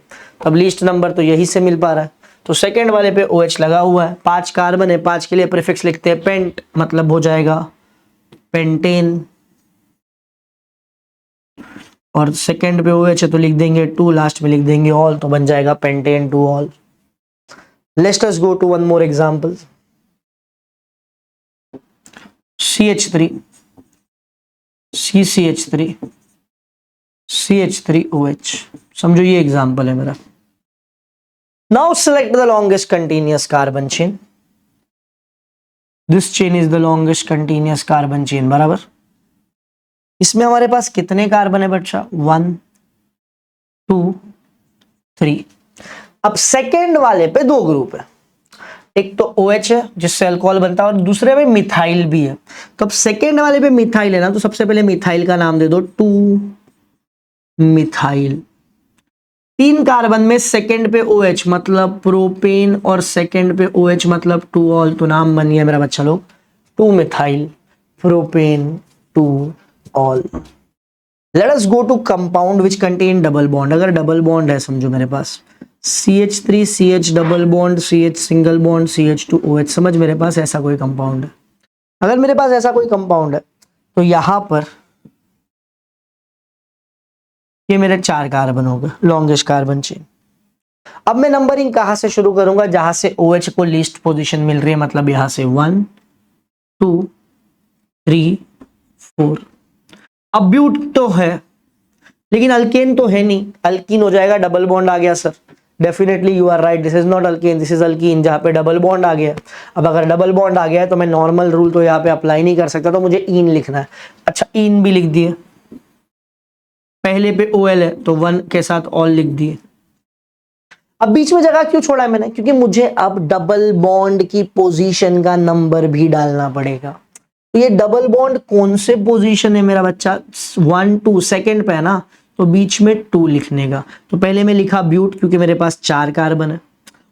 तब लीस्ट नंबर तो यही से मिल पा रहा है, तो सेकेंड वाले पे OH लगा हुआ है। 5 कार्बन है, 5 के लिए प्रीफिक्स लिखते हैं पेंट, मतलब हो जाएगा पेंटेन, और सेकेंड पे OH है तो लिख देंगे 2, लास्ट में लिख देंगे ऑल, तो बन जाएगा pentane two all. Let us go to one more example. CH3 CCH3 CH3OH, समझो ये एग्जांपल है मेरा। Now select the longest continuous carbon chain. This chain is the longest continuous carbon chain, बराबर। इसमें हमारे पास कितने कार्बन है बच्चा? 1 2 3। अब सेकेंड वाले पे दो ग्रुप है, एक तो OH है जिससे अल्कोहल बनता है और दूसरे में मिथाइल भी है। तो अब सेकेंड वाले पे मिथाइल है ना, तो सबसे पहले मिथाइल का नाम दे दो 2 मिथाइल। 3 कार्बन में सेकेंड पे OH मतलब प्रोपेन और सेकेंड पे OH मतलब 2 ऑल, तो नाम बन गया मेरा बच्चा लोग 2 methyl propane 2 ol. Let us go to compound which contain double bond. अगर डबल बॉन्ड है समझो मेरे पास CH3 CH double bond CH single bond CH2 OH, समझ मेरे पास ऐसा कोई कंपाउंड है। अगर मेरे पास ऐसा कोई कंपाउंड है तो यहां पर ये मेरे 4 कार्बन हो गए, लॉन्गेस्ट कार्बन चेन। अब मैं नंबरिंग कहां से शुरू करूंगा? जहां से OH को लीस्ट पोजीशन मिल रही है, मतलब यहां से 1 2 3 4। अब ब्यूट तो है लेकिन अल्केन तो है नहीं, अल्कीन हो जाएगा, डबल बॉन्ड आ गया sir. Definitely you are right, this is not alkane, this is alkene, जहां पे डबल बॉन्ड आ गया। अब अगर डबल बॉन्ड आ गया है तो मैं नॉर्मल रूल तो यहाँ पे अप्लाई नहीं कर सकता, तो मुझे इन लिखना है। अच्छा इन भी लिख दिए, पहले पे OL है तो 1 के साथ ऑल लिख दिए। अब बीच में जगह क्यों छोड़ा है मैंने? क्योंकि मुझे अब डबल बॉन्ड की पोजीशन का नंबर भी डालना पड़ेगा। तो ये डबल बॉन्ड कौन से पोजीशन है मेरा बच्चा? 1 2 सेकेंड पे है ना, तो बीच में 2 लिखने का। तो पहले मैं लिखा ब्यूट क्योंकि मेरे पास 4 कार्बन है,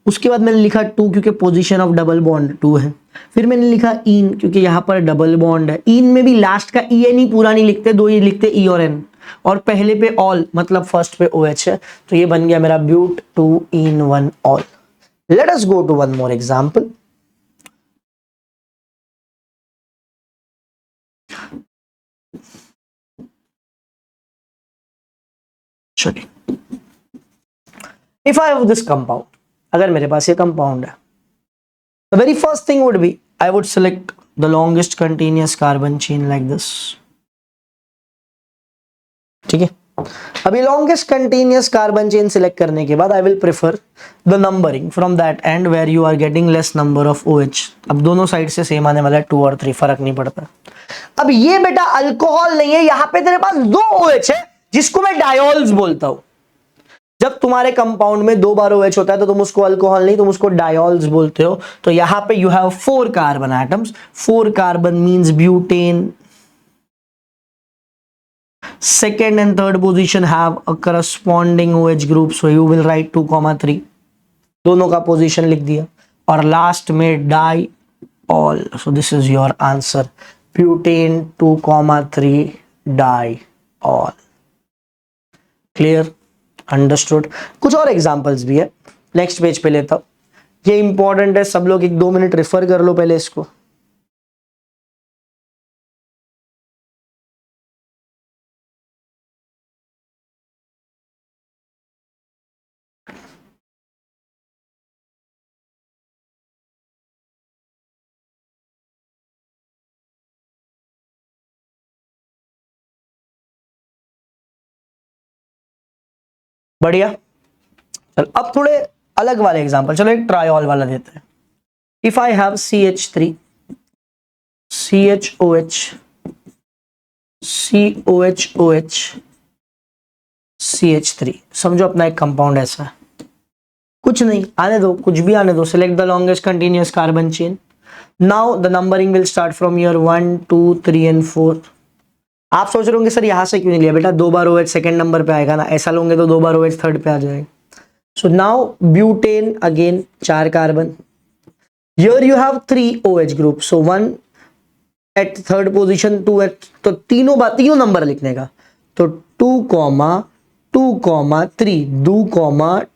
उसके बाद मैंने लिखा 2 क्योंकि पोजीशन ऑफ डबल बॉन्ड 2 है, फिर मैंने लिखा इन क्योंकि यहां पर डबल बॉन्ड है। इन में भी लास्ट का EN ही पूरा नहीं लिखते, 2 ही लिखते E और N, और पहले पे ऑल मतलब फर्स्ट पे OH है, तो ये बन गया मेरा but 2 yne 1 ol. Let us go to one more example. चलिए, if I have this compound, अगर मेरे पास ये कंपाउंड है, the very first thing would be I would select the longest continuous carbon chain like this. ठीक है, अभी longest continuous carbon chain select करने के बाद I will prefer the numbering from that end where you are getting less number of OH। अब दोनों side से same आने वाला है, 2 और 3, फर्क नहीं पड़ता। अब ये बेटा अल्कोहल नहीं है, यहां पे तेरे पास 2 OH है जिसको मैं डायोल्स बोलता हूं। जब तुम्हारे कंपाउंड में 2 बार OH होता है तो तुम उसको अल्कोहल नहीं, तुम उसको डायोल्स बोलते हो। तो यहां पे you have 4 carbon atoms, 4 carbon means butane. Second and third position have a corresponding OH group, so you will write 2,3, दोनों का पोजीशन लिख दिया, और लास्ट में di ol. So this is your answer, butane 2,3 di ol. Clear, understood. कुछ और examples भी है, नेक्स्ट पेज पे लेता हूं, ये इंपॉर्टेंट है, सब लोग 1-2 मिनट रेफर कर लो पहले इसको। बढ़िया। चलो अब थोड़े अलग वाले एग्जांपल, चलो एक ट्रायोल वाला देते हैं। If I have CH3 CHOH COHOH CH3, समझो अपना एक कंपाउंड ऐसा है, कुछ नहीं, आने दो, कुछ भी आने दो। Select the longest continuous carbon chain. Now the numbering will start from year 1 2 3 and 4। आप सोच रहे होंगे सर यहां से क्यों नहीं लिया बेटा, 2 बार OH सेकंड नंबर पे आएगा ना, ऐसा लोगे तो 2 बार OH थर्ड पे आ जाएगा। So now butane again 4 carbon, here you have 3 OH group, so 1 at third position, 2 at, तो तीनों नंबर लिखने का, तो 2, 2, 3, 2,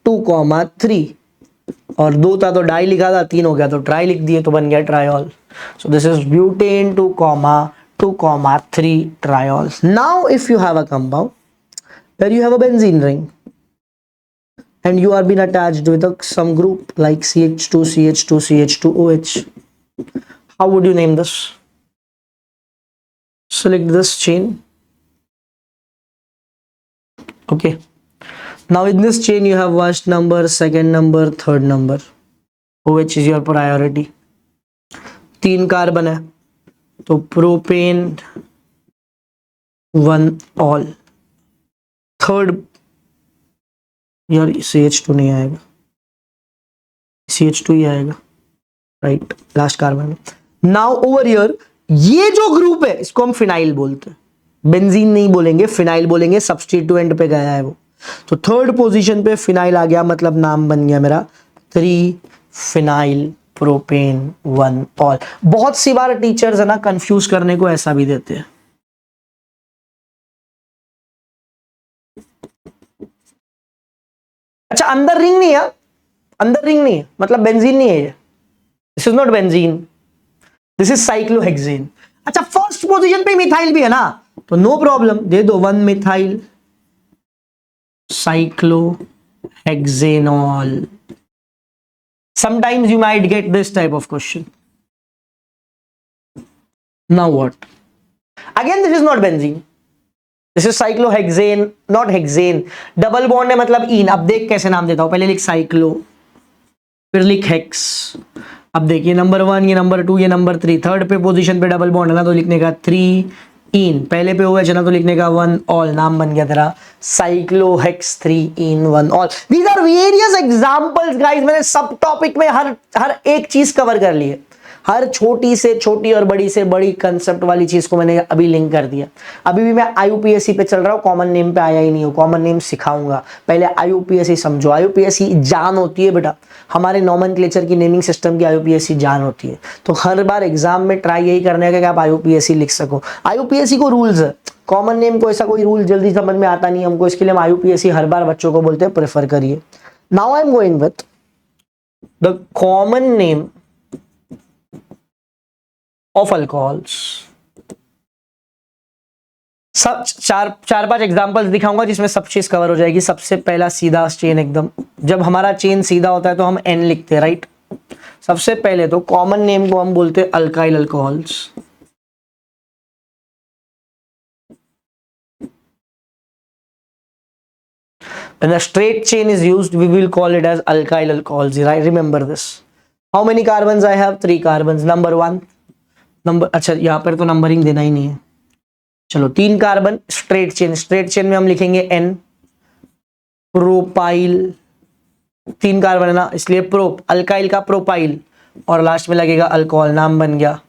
2, 3, और 2 था तो डाई लिखा था, 3 हो गया तो ट्राई लिख दिए, तो बन गया triol. So this is butane 2, 2, 3 triol. Now if you have a compound where you have a benzene ring and you are being attached with some group like CH2 CH2 CH2 OH, how would you name this? Select this chain. Okay, now in this chain you have first number, second number, third number. OH is your priority. 3 carbon है तो propane 1 all, third यार CH2 नहीं आएगा, CH2 ही आएगा, right, last carbon. Now over here ये जो group है इसको हम फिनाइल बोलते हैं, बेंजीन नहीं बोलेंगे, फिनाइल बोलेंगे, सब्स्टिट्यूएंट पे गया है वो, तो थर्ड पोजीशन पे फिनाइल आ गया, मतलब नाम बन गया मेरा 3 फिनाइल प्रोपेन 1 ऑल। बहुत सी बार टीचर्स है ना कंफ्यूज करने को ऐसा भी देते हैं। अच्छा अंदर रिंग नहीं है, अंदर रिंग नहीं है मतलब बेंजीन नहीं है ये, this is not benzene, this is cyclohexane. अच्छा फर्स्ट पोजीशन पे मिथाइल भी है ना, तो नो प्रॉब्लम, दे दो 1 methyl cyclohexanol. Sometimes you might get this type of question. Now what? Again, this is not benzene. This is cyclohexane, not hexane. Double bond है मतलब इन। अब देख कैसे नाम देता हूं, पहले लिख साइक्लो, फिर लिख हेक्स। अब देखिए नंबर 1, ये नंबर 2, ये नंबर 3, थर्ड पे पोजीशन पे डबल बॉन्ड है ना, तो लिखने का 3 इन, पहले पे OH है ना तो लिखने का 1 ऑल, नाम बन गया तेरा cyclohex 3 ene 1 ol. These are various examples guys, मैंने सब टॉपिक में हर एक चीज कवर कर ली है, हर छोटी से छोटी और बड़ी से बड़ी कंसेप्ट वाली चीज को मैंने अभी लिंक कर दिया। अभी भी मैं IUPAC पे चल रहा हूँ, कॉमन नेम पे आया ही नहीं हूँ, कॉमन नेम सिखाऊंगा, पहले IUPAC समझो। IUPAC जान होती है बेटा, हमारे नॉमेनक्लेचर की नेमिंग सिस्टम की IUPAC जान होती है, तो हर बार एग्जाम में ट्राई यही करने का कि आप IUPAC लिख सको। IUPAC को रूल्स है, कॉमन नेम को ऐसा कोई रूल जल्दी समझ में आता नहीं हमको, इसके लिए हम IUPAC हर बार बच्चों को बोलते हैं प्रेफर करिए। Now I am going with the common name of alcohols. सब चार 5 एग्जांपल्स दिखाऊंगा जिसमें सब चीज कवर हो जाएगी। सबसे पहला सीधा चेन एकदम, जब हमारा चेन सीधा होता है तो हम N लिखते हैं, राइट। सबसे पहले तो कॉमन नेम को हम बोलते हैं alkyl alcohols. When a straight chain is used, we will call it as alkyl alcohols. Right? Remember this. How many carbons I have? 3 carbons. Number 1. अच्छा यहाँ पर तो नंबरिंग देना ही नहीं है, चलो 3 carbon, straight chain. Straight chain में हम लिखेंगे N, प्रोपाइल, 3 कार्बन है ना इसलिए प्रोप, अल्काइल का प्रोपाइल, और लास्ट में लगेगा अल्कोहल, नाम बन गया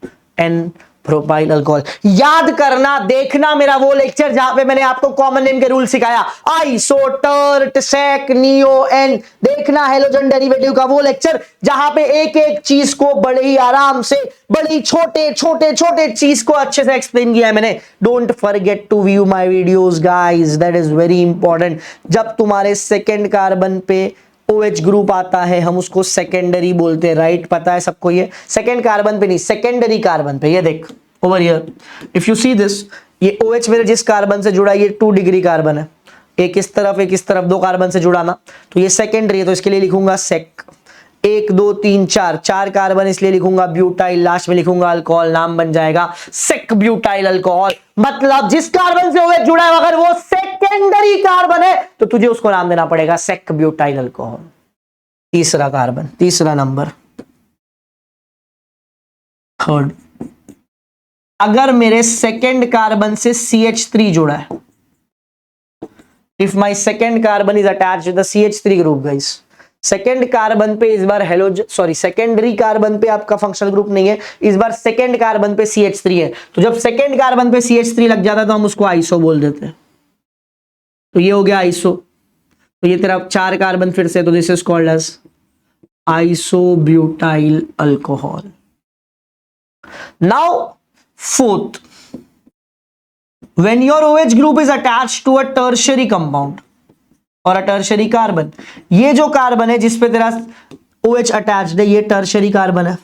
N प्रोपाइल अल्कोहल। याद करना, देखना मेरा वो लेक्चर जहां पे मैंने आपको कॉमन नेम के रूल सिखाया, आइसो, टर्ट, सेक, नियो, एन, देखना हेलोजन डेरिवेटिव का वो लेक्चर जहां पे एक एक चीज को बड़े ही आराम से, बड़ी छोटे छोटे छोटे चीज को अच्छे से एक्सप्लेन किया है मैंने। Don't forget to view my videos guys, that is very important. जब तुम्हारे सेकेंड कार्बन पे OH ग्रुप आता है हम उसको सेकेंडरी बोलते हैं, राइट, पता है सबको ये। सेकेंड कार्बन पे नहीं, सेकेंडरी कार्बन पे, ये देख over here, if you see this, ये OH मेरे जिस कार्बन से जुड़ा, ये 2 डिग्री कार्बन है, एक इस तरफ एक इस तरफ, 2 कार्बन से जुड़ा ना, तो ये सेकेंडरी है, तो इसके लिए लिखूंगा सेक। 1 2 3 4 कार्बन, इसलिए लिखूंगा ब्यूटाइल, लास्ट में लिखूंगा अल्कोहल, नाम बन जाएगा सेक ब्यूटाइल अल्कोहल। मतलब जिस कार्बन से OH जुड़ा है अगर वो सेक सेकेंडरी कार्बन है तो तुझे उसको नाम देना पड़ेगा सेक ब्यूटाइल अल्कोहल। तीसरा कार्बन, तीसरा नंबर, थर्ड, अगर मेरे सेकेंड कार्बन से CH3 जुड़ा है, if my second carbon is attach with the CH3 group guys, second carbon पे इस बार सेकेंडरी कार्बन पे आपका फंक्शनल ग्रुप नहीं है, इस बार सेकेंड कार्बन पे CH3 है, तो जब सेकेंड कार्बन पे CH3 लग जाता है तो हम उसको आइसो बोल देते हैं। तो ये हो गया आइसो, तो ये तेरा 4 कार्बन फिर से, तो this is called as isobutyl alcohol. Now fourth, when your OH group is attached to a tertiary compound और a tertiary carbon, ये जो कार्बन है जिसपे तेरा OH अटैच्ड है ये टर्शरी कार्बन है,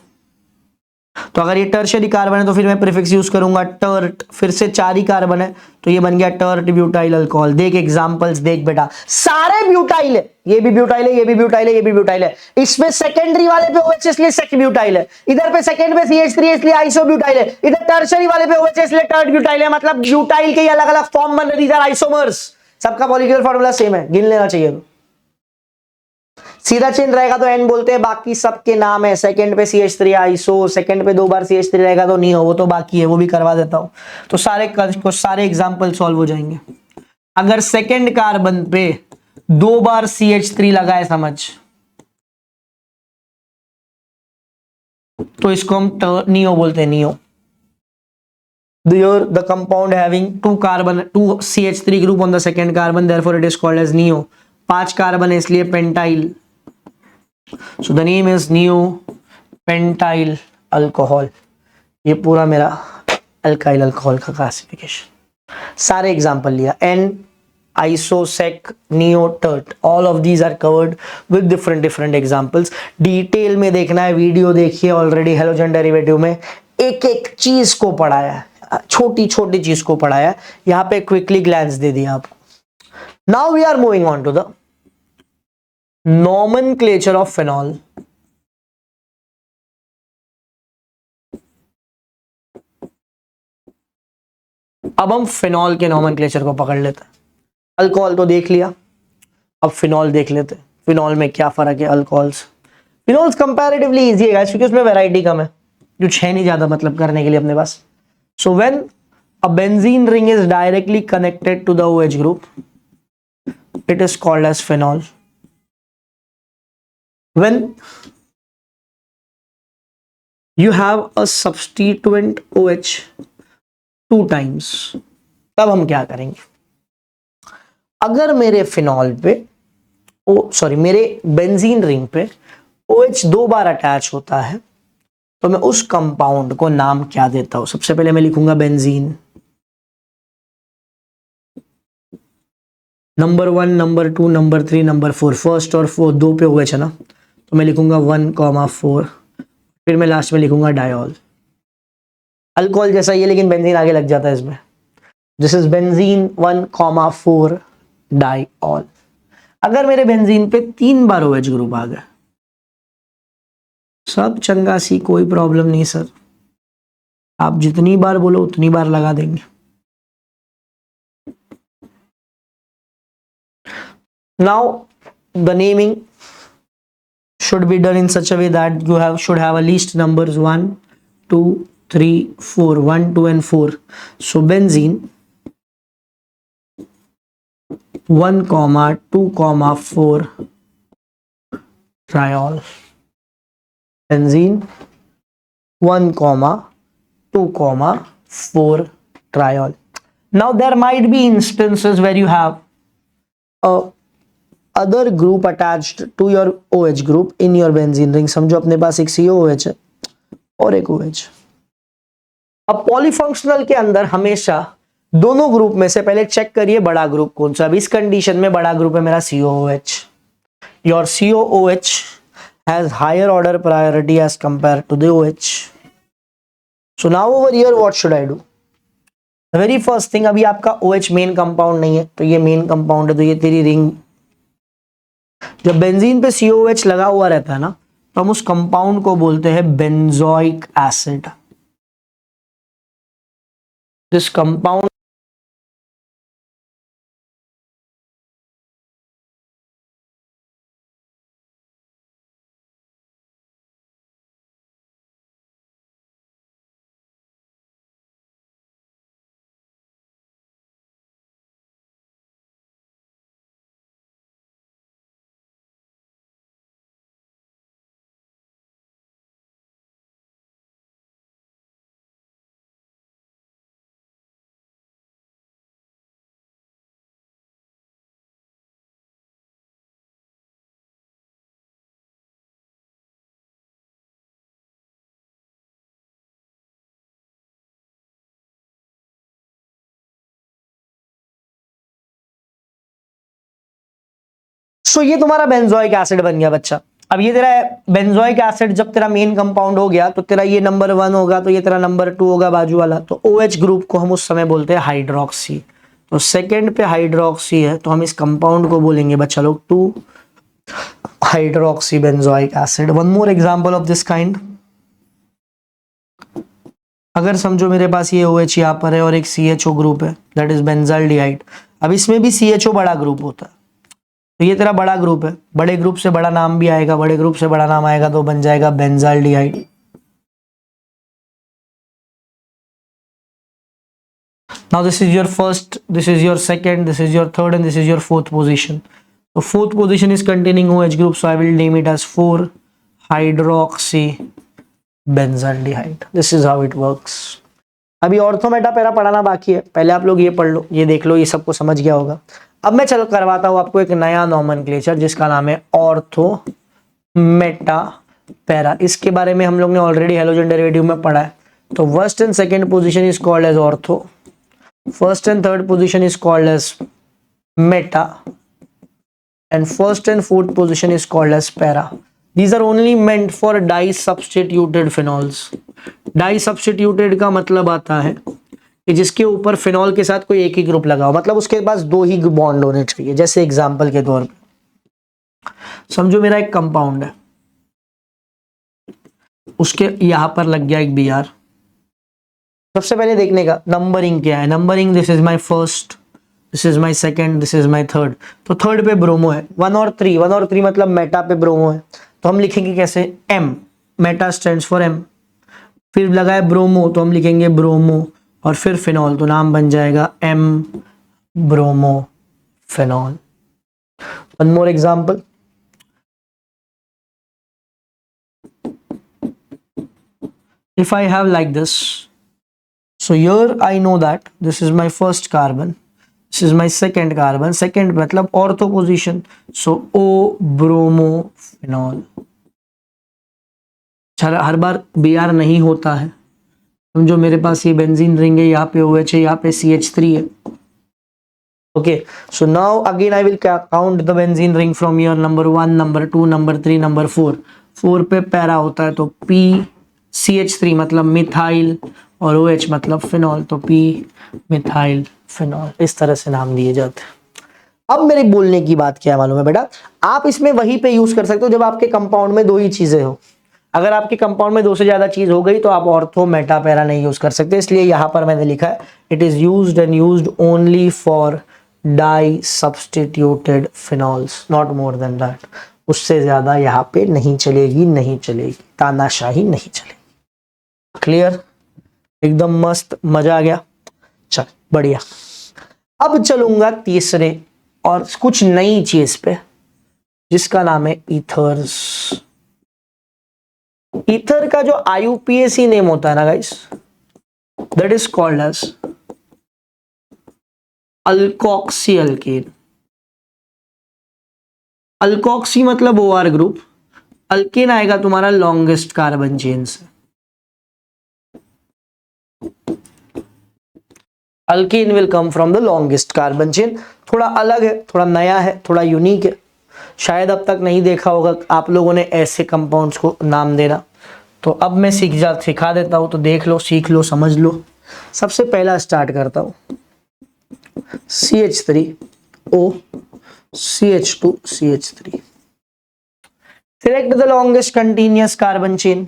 तो अगर ये टर्शरी कार्बन है तो फिर मैं प्रीफिक्स यूज करूंगा टर्ट, फिर से 4 ही कार्बन है तो ये बन गया टर्ट ब्यूटाइल अल्कोहल। देख एग्जांपल्स देख बेटा, सारे ब्यूटाइल है, ये भी ब्यूटाइल है, ये भी ब्यूटाइल है, ये भी ब्यूटाइल है, इसमें सेकेंडरी वाले पे OH इसलिए सेक ब्यूटाइल है, इधर पे सेकेंड पे CH3 है इसलिए आइसो ब्यूटाइल है, इधर टर्शरी वाले पे OH इसलिए टर्ट ब्यूटाइल है, मतलब ब्यूटाइल के अलग अलग फॉर्म बन रहे, दीज आर आइसोमर्स, सबका मॉलिक्यूलर फार्मूला सेम है, गिन लेना चाहिए। तो सीधा चेन रहेगा तो N बोलते हैं, बाकी सबके नाम है, सेकंड पे CH3 आइसो, सेकंड पे 2 बार CH3 रहेगा तो नहीं हो, वो तो बाकी है, वो भी करवा देता हूं, तो सारे एग्जांपल सॉल्व हो जाएंगे। अगर सेकंड कार्बन पे 2 बार CH3 लगा है समझ, तो इसको हम नियो बोलते हैं, neo. The compound having 2 CH3 group on the second carbon, therefore it is called as neo। 5 carbon है इसलिए pentyl, so the name is neo pentyl alcohol। ये पूरा मेरा अल्काइल अल्कोहल का क्लासिफिकेशन, सारे एग्जांपल लिया, N, iso, sec, neo, tert, all of these are covered with different examples। Detail में देखना है वीडियो देखिए, ऑलरेडी हेलोजन डेरिवेटिव में एक एक चीज को पढ़ाया है, छोटी छोटी चीज को पढ़ाया है, यहाँ पे क्विकली ग्लैंस दे दिया आपको। Now we are moving on to the nomenclature of phenol। अब हम फिनॉल के नॉमेनक्लेचर को पकड़ लेते हैं। अल्कोहल तो देख लिया, अब फिनॉल देख लेते हैं, फिनॉल में क्या फर्क है अल्कोहल्स। फिनॉल्स कंपैरेटिवली इजी है गाइस, क्योंकि उसमें वैरायटी कम है, कुछ है नहीं ज्यादा मतलब करने के लिए अपने पास। So when a benzene ring is directly connected to the OH group, it is called as phenol. When you have a substituent OH 2 times, तब हम क्या करेंगे, अगर मेरे फिनॉल पे मेरे बेंजीन रिंग पे OH 2 बार अटैच होता है तो मैं उस कंपाउंड को नाम क्या देता हूं। सबसे पहले मैं लिखूंगा benzene, number 1, number 2, number 3, number 4, first और 4 2 पे OH है ना, तो मैं लिखूंगा 1,4, फिर मैं लास्ट में लिखूंगा डायोल। अल्कोहल जैसा ही है लेकिन बेंजीन आगे लग जाता है इसमें। This is benzene 1,4 diol. अगर मेरे बेंजीन पे 3 बार OH ग्रुप आ गया, सब चंगा सी, कोई प्रॉब्लम नहीं सर, आप जितनी बार बोलो उतनी बार लगा देंगे। Now the naming should be done in such a way that you should have at least numbers 1, 2, 3, 4, 1, 2 and 4. So benzene 1,2,4 triol, benzene 1,2,4 triol। Now there might be instances where you have a other group attached to your OH group in your benzene ring। समझो अपने पास एक COOH है और एक OH। अब polyfunctional के अंदर हमेशा दोनों ग्रुप में से पहले चेक करिए बड़ा ग्रुप कौन सा। अब इस कंडीशन में बड़ा ग्रुप है मेरा COOH। Your COOH has higher order priority as compare to the OH। So now over here what should I do. Very first thing, अभी आपका OH मेन कंपाउंड नहीं है, तो ये मेन कंपाउंड है, तो ये तेरी रिंग, जब बेंजीन पे COOH लगा हुआ रहता है ना, तो हम उस कंपाउंड को बोलते हैं benzoic acid. This compound so ये तुम्हारा बेंजोइक एसिड बन गया बच्चा। अब ये तेरा बेंजोइक एसिड जब तेरा मेन कंपाउंड हो गया तो तेरा ये नंबर 1 होगा, तो ये तेरा नंबर 2 होगा बाजू वाला, तो OH ग्रुप को हम उस समय बोलते हैं हाइड्रोक्सी। तो सेकंड पे हाइड्रोक्सी है तो हम इस कंपाउंड को बोलेंगे बच्चा लोग 2 hydroxy benzoic acid. One more example of this kind, अगर समझो मेरे पास ये OH यहाँ पर है और एक CHO ग्रुप है, दैट इज बेंजाल्डिहाइड। अब इसमें भी CHO बड़ा ग्रुप होता है, तो ये तेरा बड़ा ग्रुप है, बड़े ग्रुप से बड़ा नाम भी आएगा, बड़े ग्रुप से बड़ा नाम आएगा तो बन जाएगा benzaldehyde. Now this is your first, this is your second, this is your third and this is your fourth position. तो fourth position is containing OH group, so I will name it as 4 hydroxy benzaldehyde. This is how it works. अभी ortho meta para पढ़ाना बाकी है, पहले आप लोग ये पढ़ लो, ये देख लो, ये सबको समझ गया होगा। अब मैं चलो करवाता हूं आपको एक नया नॉमेनक्लेचर जिसका नाम है ऑर्थो मेटा पैरा। इसके बारे में हम लोग ने ऑलरेडी हैलोजन डेरिवेटिव में पढ़ा है। तो first and second position is called as ortho, first and third position is called as meta, and first and fourth position is called as para. These are only meant for disubstituted phenols. Disubstituted का मतलब आता है कि जिसके ऊपर phenol के साथ कोई एक ही ग्रुप लगा हो, मतलब उसके पास 2 ही बॉन्ड होने चाहिए। जैसे एग्जांपल के तौर पे समझो मेरा एक कंपाउंड है, उसके यहां पर लग गया एक Br। सबसे पहले देखने का नंबरिंग क्या है, numbering this is my first, this is my second, this is my third. तो थर्ड पे ब्रोमो है, 1 और 3 मतलब मेटा पे ब्रोमो है, तो हम लिखेंगे कैसे M, Meta stands for M। फिर लगाए ब्रोमो तो हम लिखेंगे ब्रोमो, और फिर फिनॉल तो नाम बन जाएगा M bromo phenol. One more example, if I have like this, so here I know that this is my first carbon, this is my second carbon, second मतलब ortho position, so O bromo phenol. हर बार Br नहीं होता है, समझो मेरे पास ये बेंजीन रिंग है, यहाँ पे OH है, यहाँ पे CH3 है। Okay, so now again I will count the benzene ring from your number 1, number 2, number 3, number 4। 4 पे पैरा होता है तो P CH3 मतलब मिथाइल, और OH मतलब फिनॉल, तो P मिथाइल फिनॉल। इस तरह से नाम दिए जाते हैं। अब मेरे बोलने की बात क्या है मालूम है बेटा, आप इसमें वहीं पे यूज कर सकते हो जब आपके कंपाउंड में 2 ही चीजें हो। अगर आपके कंपाउंड में 2 से ज्यादा चीज हो गई तो आप ऑर्थो मेटा पैरा नहीं यूज कर सकते, इसलिए यहां पर मैंने लिखा है it is used and used only for di substituted phenols, not more than that. उससे ज्यादा यहां पे नहीं चलेगी, नहीं चलेगी, तानाशाही नहीं चलेगी। क्लियर, एकदम मस्त, मजा आ गया। चल बढ़िया। अब चलूंगा तीसरे और कुछ नई चीज पे जिसका नाम है ईथर्स। ईथर का जो IUPAC नेम होता है ना guys, that is called as alkoxy alkane. Alkoxy मतलब OR ग्रुप, अल्केन आएगा तुम्हारा लॉन्गेस्ट कार्बन चेन से। Alkane will come from the longest carbon chain. थोड़ा अलग है, थोड़ा नया है, थोड़ा यूनिक है, शायद अब तक नहीं देखा होगा आप लोगों ने ऐसे कंपाउंड्स को नाम देना। तो अब मैं सिखा देता हूं, तो देख लो, सीख लो, समझ लो। सबसे पहला स्टार्ट करता हूं, CH3O CH2 CH3। Select the longest continuous carbon chain.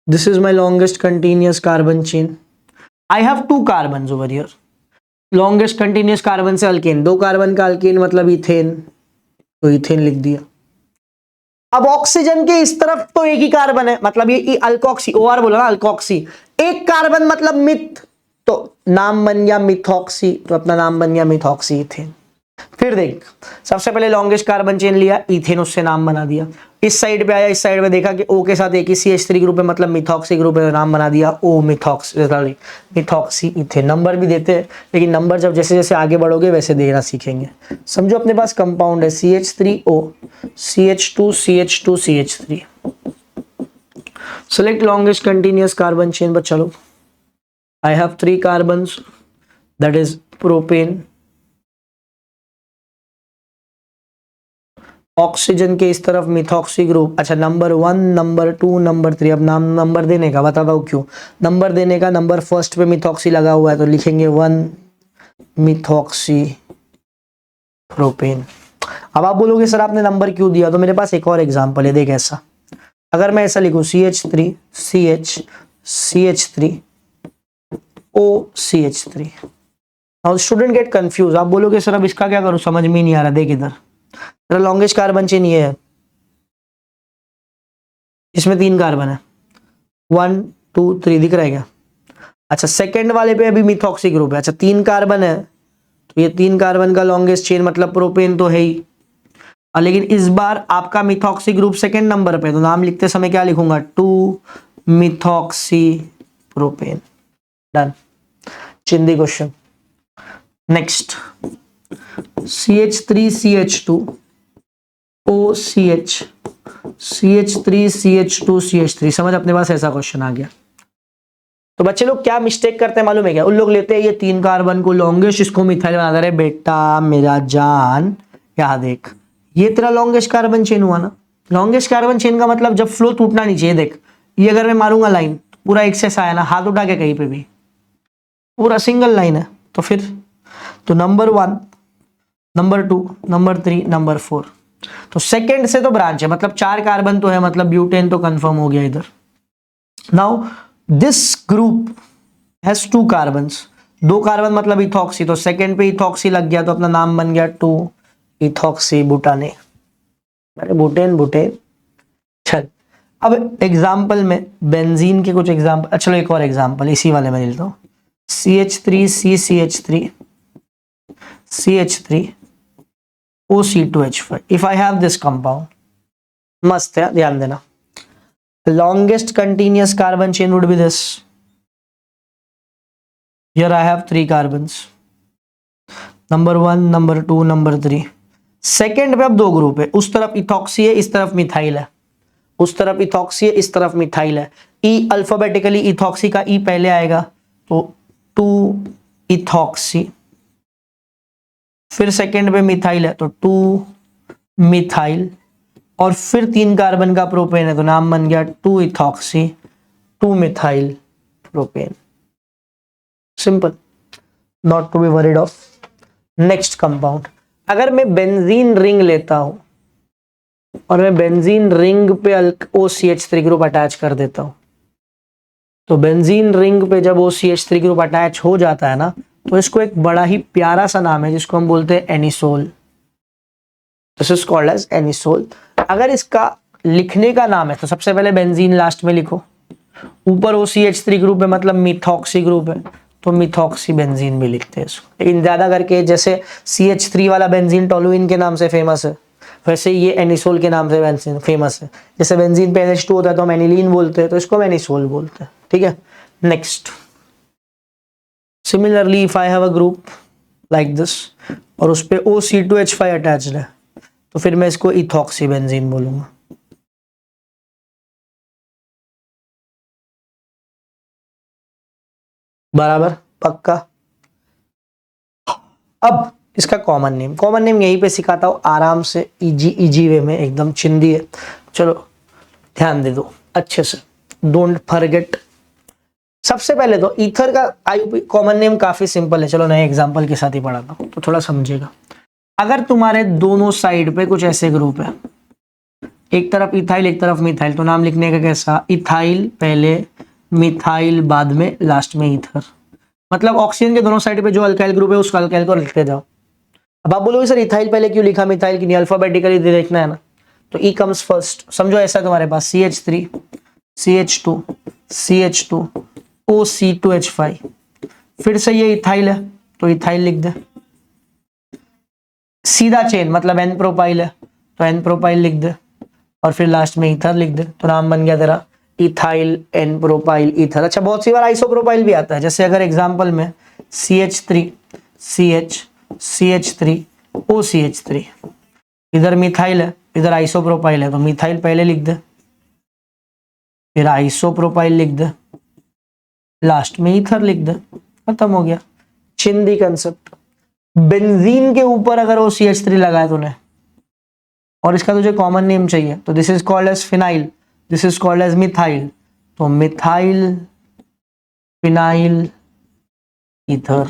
This is my longest continuous carbon chain. I have 2 carbons over here. Longest continuous carbon से अल्केन, 2 कार्बन का अल्केन मतलब इथेन, तो इथेन लिख दिया। अब ऑक्सीजन के इस तरफ तो एक ही कार्बन है, मतलब ये अल्कोक्सी, OR बोला ना, अल्कोक्सी। एक कार्बन मतलब मिथ, तो नाम बन गया मिथॉक्सी, तो अपना नाम बन गया मिथॉक्सी इथेन। फिर देख, सबसे पहले लॉन्गेस्ट कार्बन चेन लिया, इथेन, उससे नाम बना दिया। इस साइड पे आया, इस साइड में देखा कि O के साथ एक ही CH3 ग्रुप है, मतलब मिथॉक्सी ग्रुप है, नाम बना दिया O मिथॉक्सी इथेन। नंबर भी देते हैं, लेकिन नंबर जब जैसे जैसे आगे बढ़ोगे वैसे देना सीखेंगे। समझो अपने पास कंपाउंड है CH3O CH2 CH2 CH3। Select longest continuous carbon chain. But चलो, I have 3 carbons, that is propane, oxygen के इस तरफ मिथॉक्सी ग्रुप। अच्छा, नंबर 1, नंबर 2, नंबर 3। अब नाम नंबर देने का बताता हूँ क्यों। नंबर देने का, नंबर फर्स्ट पे मिथॉक्सी लगा हुआ है तो लिखेंगे 1 मिथॉक्सी प्रोपेन। अब आप बोलोगे सर आपने नंबर क्यों दिया, तो मेरे पास एक और एग्जांपल है, देख ऐसा। अगर मैं ऐसा लिखूं CH3 CH CH3 OCH3। Now student get confuse. आप बोलोगे सर अब इसका क्या करूं, समझ में नहीं आ रहा। देख इधर, तेरा लॉन्गेस्ट कार्बन चेन ये है, इसमें 3 कार्बन है, 1 2 3, दिख रहा है क्या। अच्छा, सेकंड वाले पे अभी मिथॉक्सी ग्रुप है। अच्छा, 3 कार्बन है तो ये 3 कार्बन का लॉन्गेस्ट चेन मतलब प्रोपेन तो है ही। लेकिन इस बार आपका मिथॉक्सी ग्रुप सेकंड नंबर पे, तो नाम लिखते समय क्या लिखूंगा, 2 मिथॉक्सी प्रोपेन। डन, चिंदी question. Next, CH3 CH2 OCH CH3 CH2 CH3। समझ, अपने पास ऐसा क्वेश्चन आ गया। तो बच्चे लोग क्या मिस्टेक करते हैं मालूम है क्या, उन लोग लेते हैं ये 3 कार्बन को लॉन्गेस्ट, इसको मिथाइल बना दे रहे। बेटा मेरा जान, यहाँ देख, ये तेरा लॉन्गेस्ट कार्बन चेन हुआ ना। लॉन्गेस्ट कार्बन चेन का मतलब जब फ्लो टूटना नहीं चाहिए। देख, ये अगर मैं मारूंगा लाइन, पूरा एक्सेस आया ना, हाथ उठा के कहीं पे भी, पूरा सिंगल लाइन है। तो फिर तो नंबर 1, नंबर 2, नंबर 3, नंबर 4। तो सेकंड से तो ब्रांच है, मतलब 4 कार्बन तो है, मतलब ब्यूटेन तो कंफर्म हो गया इधर। Now this group has 2 carbons, 2 carbon मतलब इथॉक्सी, तो सेकंड पे इथॉक्सी लग गया तो अपना नाम बन गया 2 इथॉक्सी बुटाने। अरे बुटेन बुटेन। चल, अब एग्जाम्पल में बेंजीन के कुछ एग्जाम्पल। चलो एक और एग्जाम्पल इसी वाले में लेता हूं। CH3 CCH3 CH3 OC2H5। If I have this compound, मस्त है, ध्यान देना। Longest continuous carbon chain would be this. Here I have 3 carbons, number 1, number 2, number 3। Second पे अब 2 ग्रुप है, उस तरफ इथॉक्सी है, इस तरफ मिथाइल है। उस तरफ इथॉक्सी है, इस तरफ मिथाइल है। ई अल्फाबेटिकली इथॉक्सी का ई पहले आएगा तो 2 इथॉक्सी, फिर सेकेंड पे मिथाइल है तो 2 मिथाइल, और फिर 3 कार्बन का प्रोपेन है तो नाम बन गया 2 ethoxy 2 methyl propane. Simple, not to be worried of. Next compound, अगर मैं बेंजीन रिंग लेता हूं और मैं बेंजीन रिंग पे OCH3 ग्रुप अटैच कर देता हूं, तो बेंजीन रिंग पे जब OCH3 ग्रुप अटैच हो जाता है ना, तो इसको एक बड़ा ही प्यारा सा नाम है जिसको हम बोलते हैं anisole. This is called as anisole. अगर इसका लिखने का नाम है तो सबसे पहले बेंजीन लास्ट में लिखो, ऊपर OCH3 ग्रुप है मतलब मिथॉक्सी ग्रुप है तो मिथॉक्सी बेंजीन भी लिखते हैं इसको। लेकिन ज्यादा करके जैसे CH3 वाला बेंजीन टोलुइन के नाम से फेमस है, वैसे ये एनिसोल के नाम से बेंजीन फेमस है। जैसे बेंजीन पे NH2 होता है तो हम एनिलीन बोलते हैं, तो इसको हम एनिसोल बोलते हैं। ठीक है, next. Similarly if I have a group like this और उस पे OC2H5 अटैच्ड है, तो फिर मैं इसको इथॉक्सी बेंजीन बोलूंगा। बराबर, पक्का। अब इसका कॉमन नेम यहीं पे सिखाता हूं आराम से, इजी वे में, एकदम चिंदी है। चलो ध्यान दे दो अच्छे से, डोंट फॉरगेट। सबसे पहले तो ईथर का कॉमन नेम काफी सिंपल है। चलो नए एग्जांपल के साथ ही पढ़ाता हूं तो थोड़ा समझेगा। अगर तुम्हारे दोनों साइड पे कुछ ऐसे ग्रुप है, एक तरफ इथाइल एक तरफ मिथाइल, तो नाम लिखने का कैसा, इथाइल पहले, मिथाइल बाद में, लास्ट में ईथर। मतलब ऑक्सीजन के दोनों साइड पे जो अल्काइल ग्रुप है उस अल्काइल को लिखते जाओ। अब आप बोलोगे सर इथाइल पहले क्यों लिखा, मिथाइल की नहीं, अल्फाबेटिकली देखना है ना, तो ई कम्स फर्स्ट। समझो ऐसा तुम्हारे पास CH3 CH2 CH2 OC2H5, फिर से ये इथाइल है तो इथाइल लिख दे। सीधा चेन मतलब एन प्रोपाइल है तो एन प्रोपाइल लिख दे, और फिर लास्ट में ईथर लिख दे, तो नाम बन गया तेरा इथाइल एन प्रोपाइल ईथर। अच्छा, बहुत सी बार आइसोप्रोपाइल भी आता है, जैसे अगर एग्जांपल में CH3 CH CH3 OCH3, इधर मिथाइल है इधर आइसोप्रोपाइल है तो मिथाइल पहले लिख दे, फिर आइसोप्रोपाइल लिख दे, लास्ट में ईथर लिख दे, खत्म हो गया। चिंदी कंसेप्ट। बेंजीन के ऊपर अगर OCH3 लगाया तूने और इसका तुझे कॉमन नेम चाहिए, तो this is called as phenyl, this is called as methyl, तो methyl phenyl ether.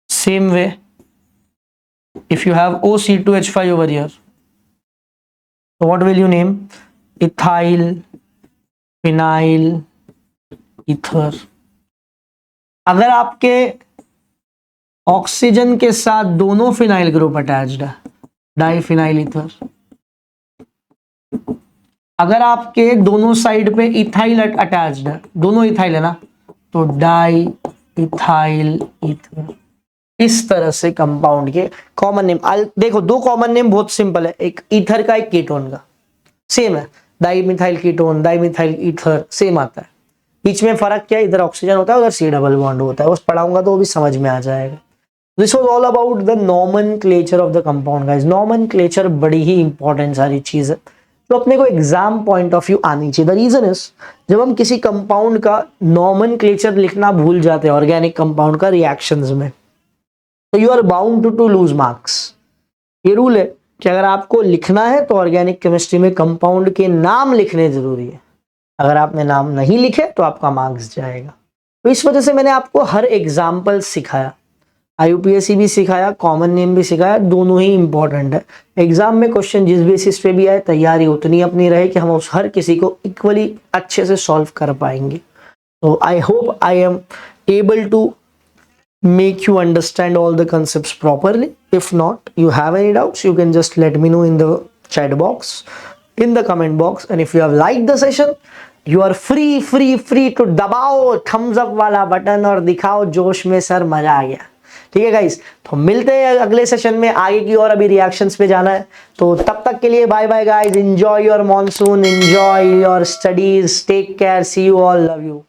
Same way, if you have OC2H5 over here, so what will you name? Ethyl phenyl ether. अगर आपके oxygen के साथ दोनों phenyl group attached है, diphenyl ether. अगर आपके दोनों साइड पे इथाइल अटैच्ड है, दोनों इथाइल है ना, तो डाई इथाइल ईथर. इस तरह से कंपाउंड के कॉमन नेम. देखो दो कॉमन नेम बहुत सिंपल है, एक ईथर का एक कीटोन का, सेम है, dimethyl ketone dimethyl ether same आता है. बीच में फर्क क्या है, इधर ऑक्सीजन होता है उधर C डबल बॉन्ड होता है, बस पढ़ाऊंगा तो वो भी समझ में आ जाएगा. This was all about the nomenclature of the compound guys. Nomenclature बड़ी ही इंपॉर्टेंट सारी चीज है, तो अपने को एग्जाम पॉइंट ऑफ व्यू आनी चाहिए. द रीजन इज जब हम किसी कंपाउंड का नॉमेनक्लेचर लिखना भूल जाते हैं ऑर्गेनिक कंपाउंड का रिएक्शंस में, तो you are bound to lose marks. ये रूल है कि अगर आपको लिखना है तो ऑर्गेनिक केमिस्ट्री में कंपाउंड के नाम लिखने जरूरी है. अगर आपने नाम नहीं लिखे तो आपका मार्क्स जाएगा. तो इस वजह से मैंने आपको हर एग्जाम्पल सिखाया, IUPAC भी सिखाया, कॉमन नेम भी सिखाया, दोनों ही इंपॉर्टेंट है. एग्जाम में क्वेश्चन जिस बेसिस पे भी आए तैयारी उतनी अपनी रहे कि हम उस हर किसी को इक्वली अच्छे से सॉल्व कर पाएंगे. तो I hope I am able to make you understand all the concepts properly. If not, you have any doubts, you can just let me know in the chat box, in the comment box. And if you have liked the session, you are free to दबाओ thumbs up वाला button और दिखाओ जोश में sir मजा आ गया. ठीक है गाइस, तो मिलते हैं अगले सेशन में. आगे की और अभी रिएक्शंस पे जाना है, तो तब तक के लिए bye bye guys. Enjoy your monsoon, enjoy your studies, take care, see you all, love you.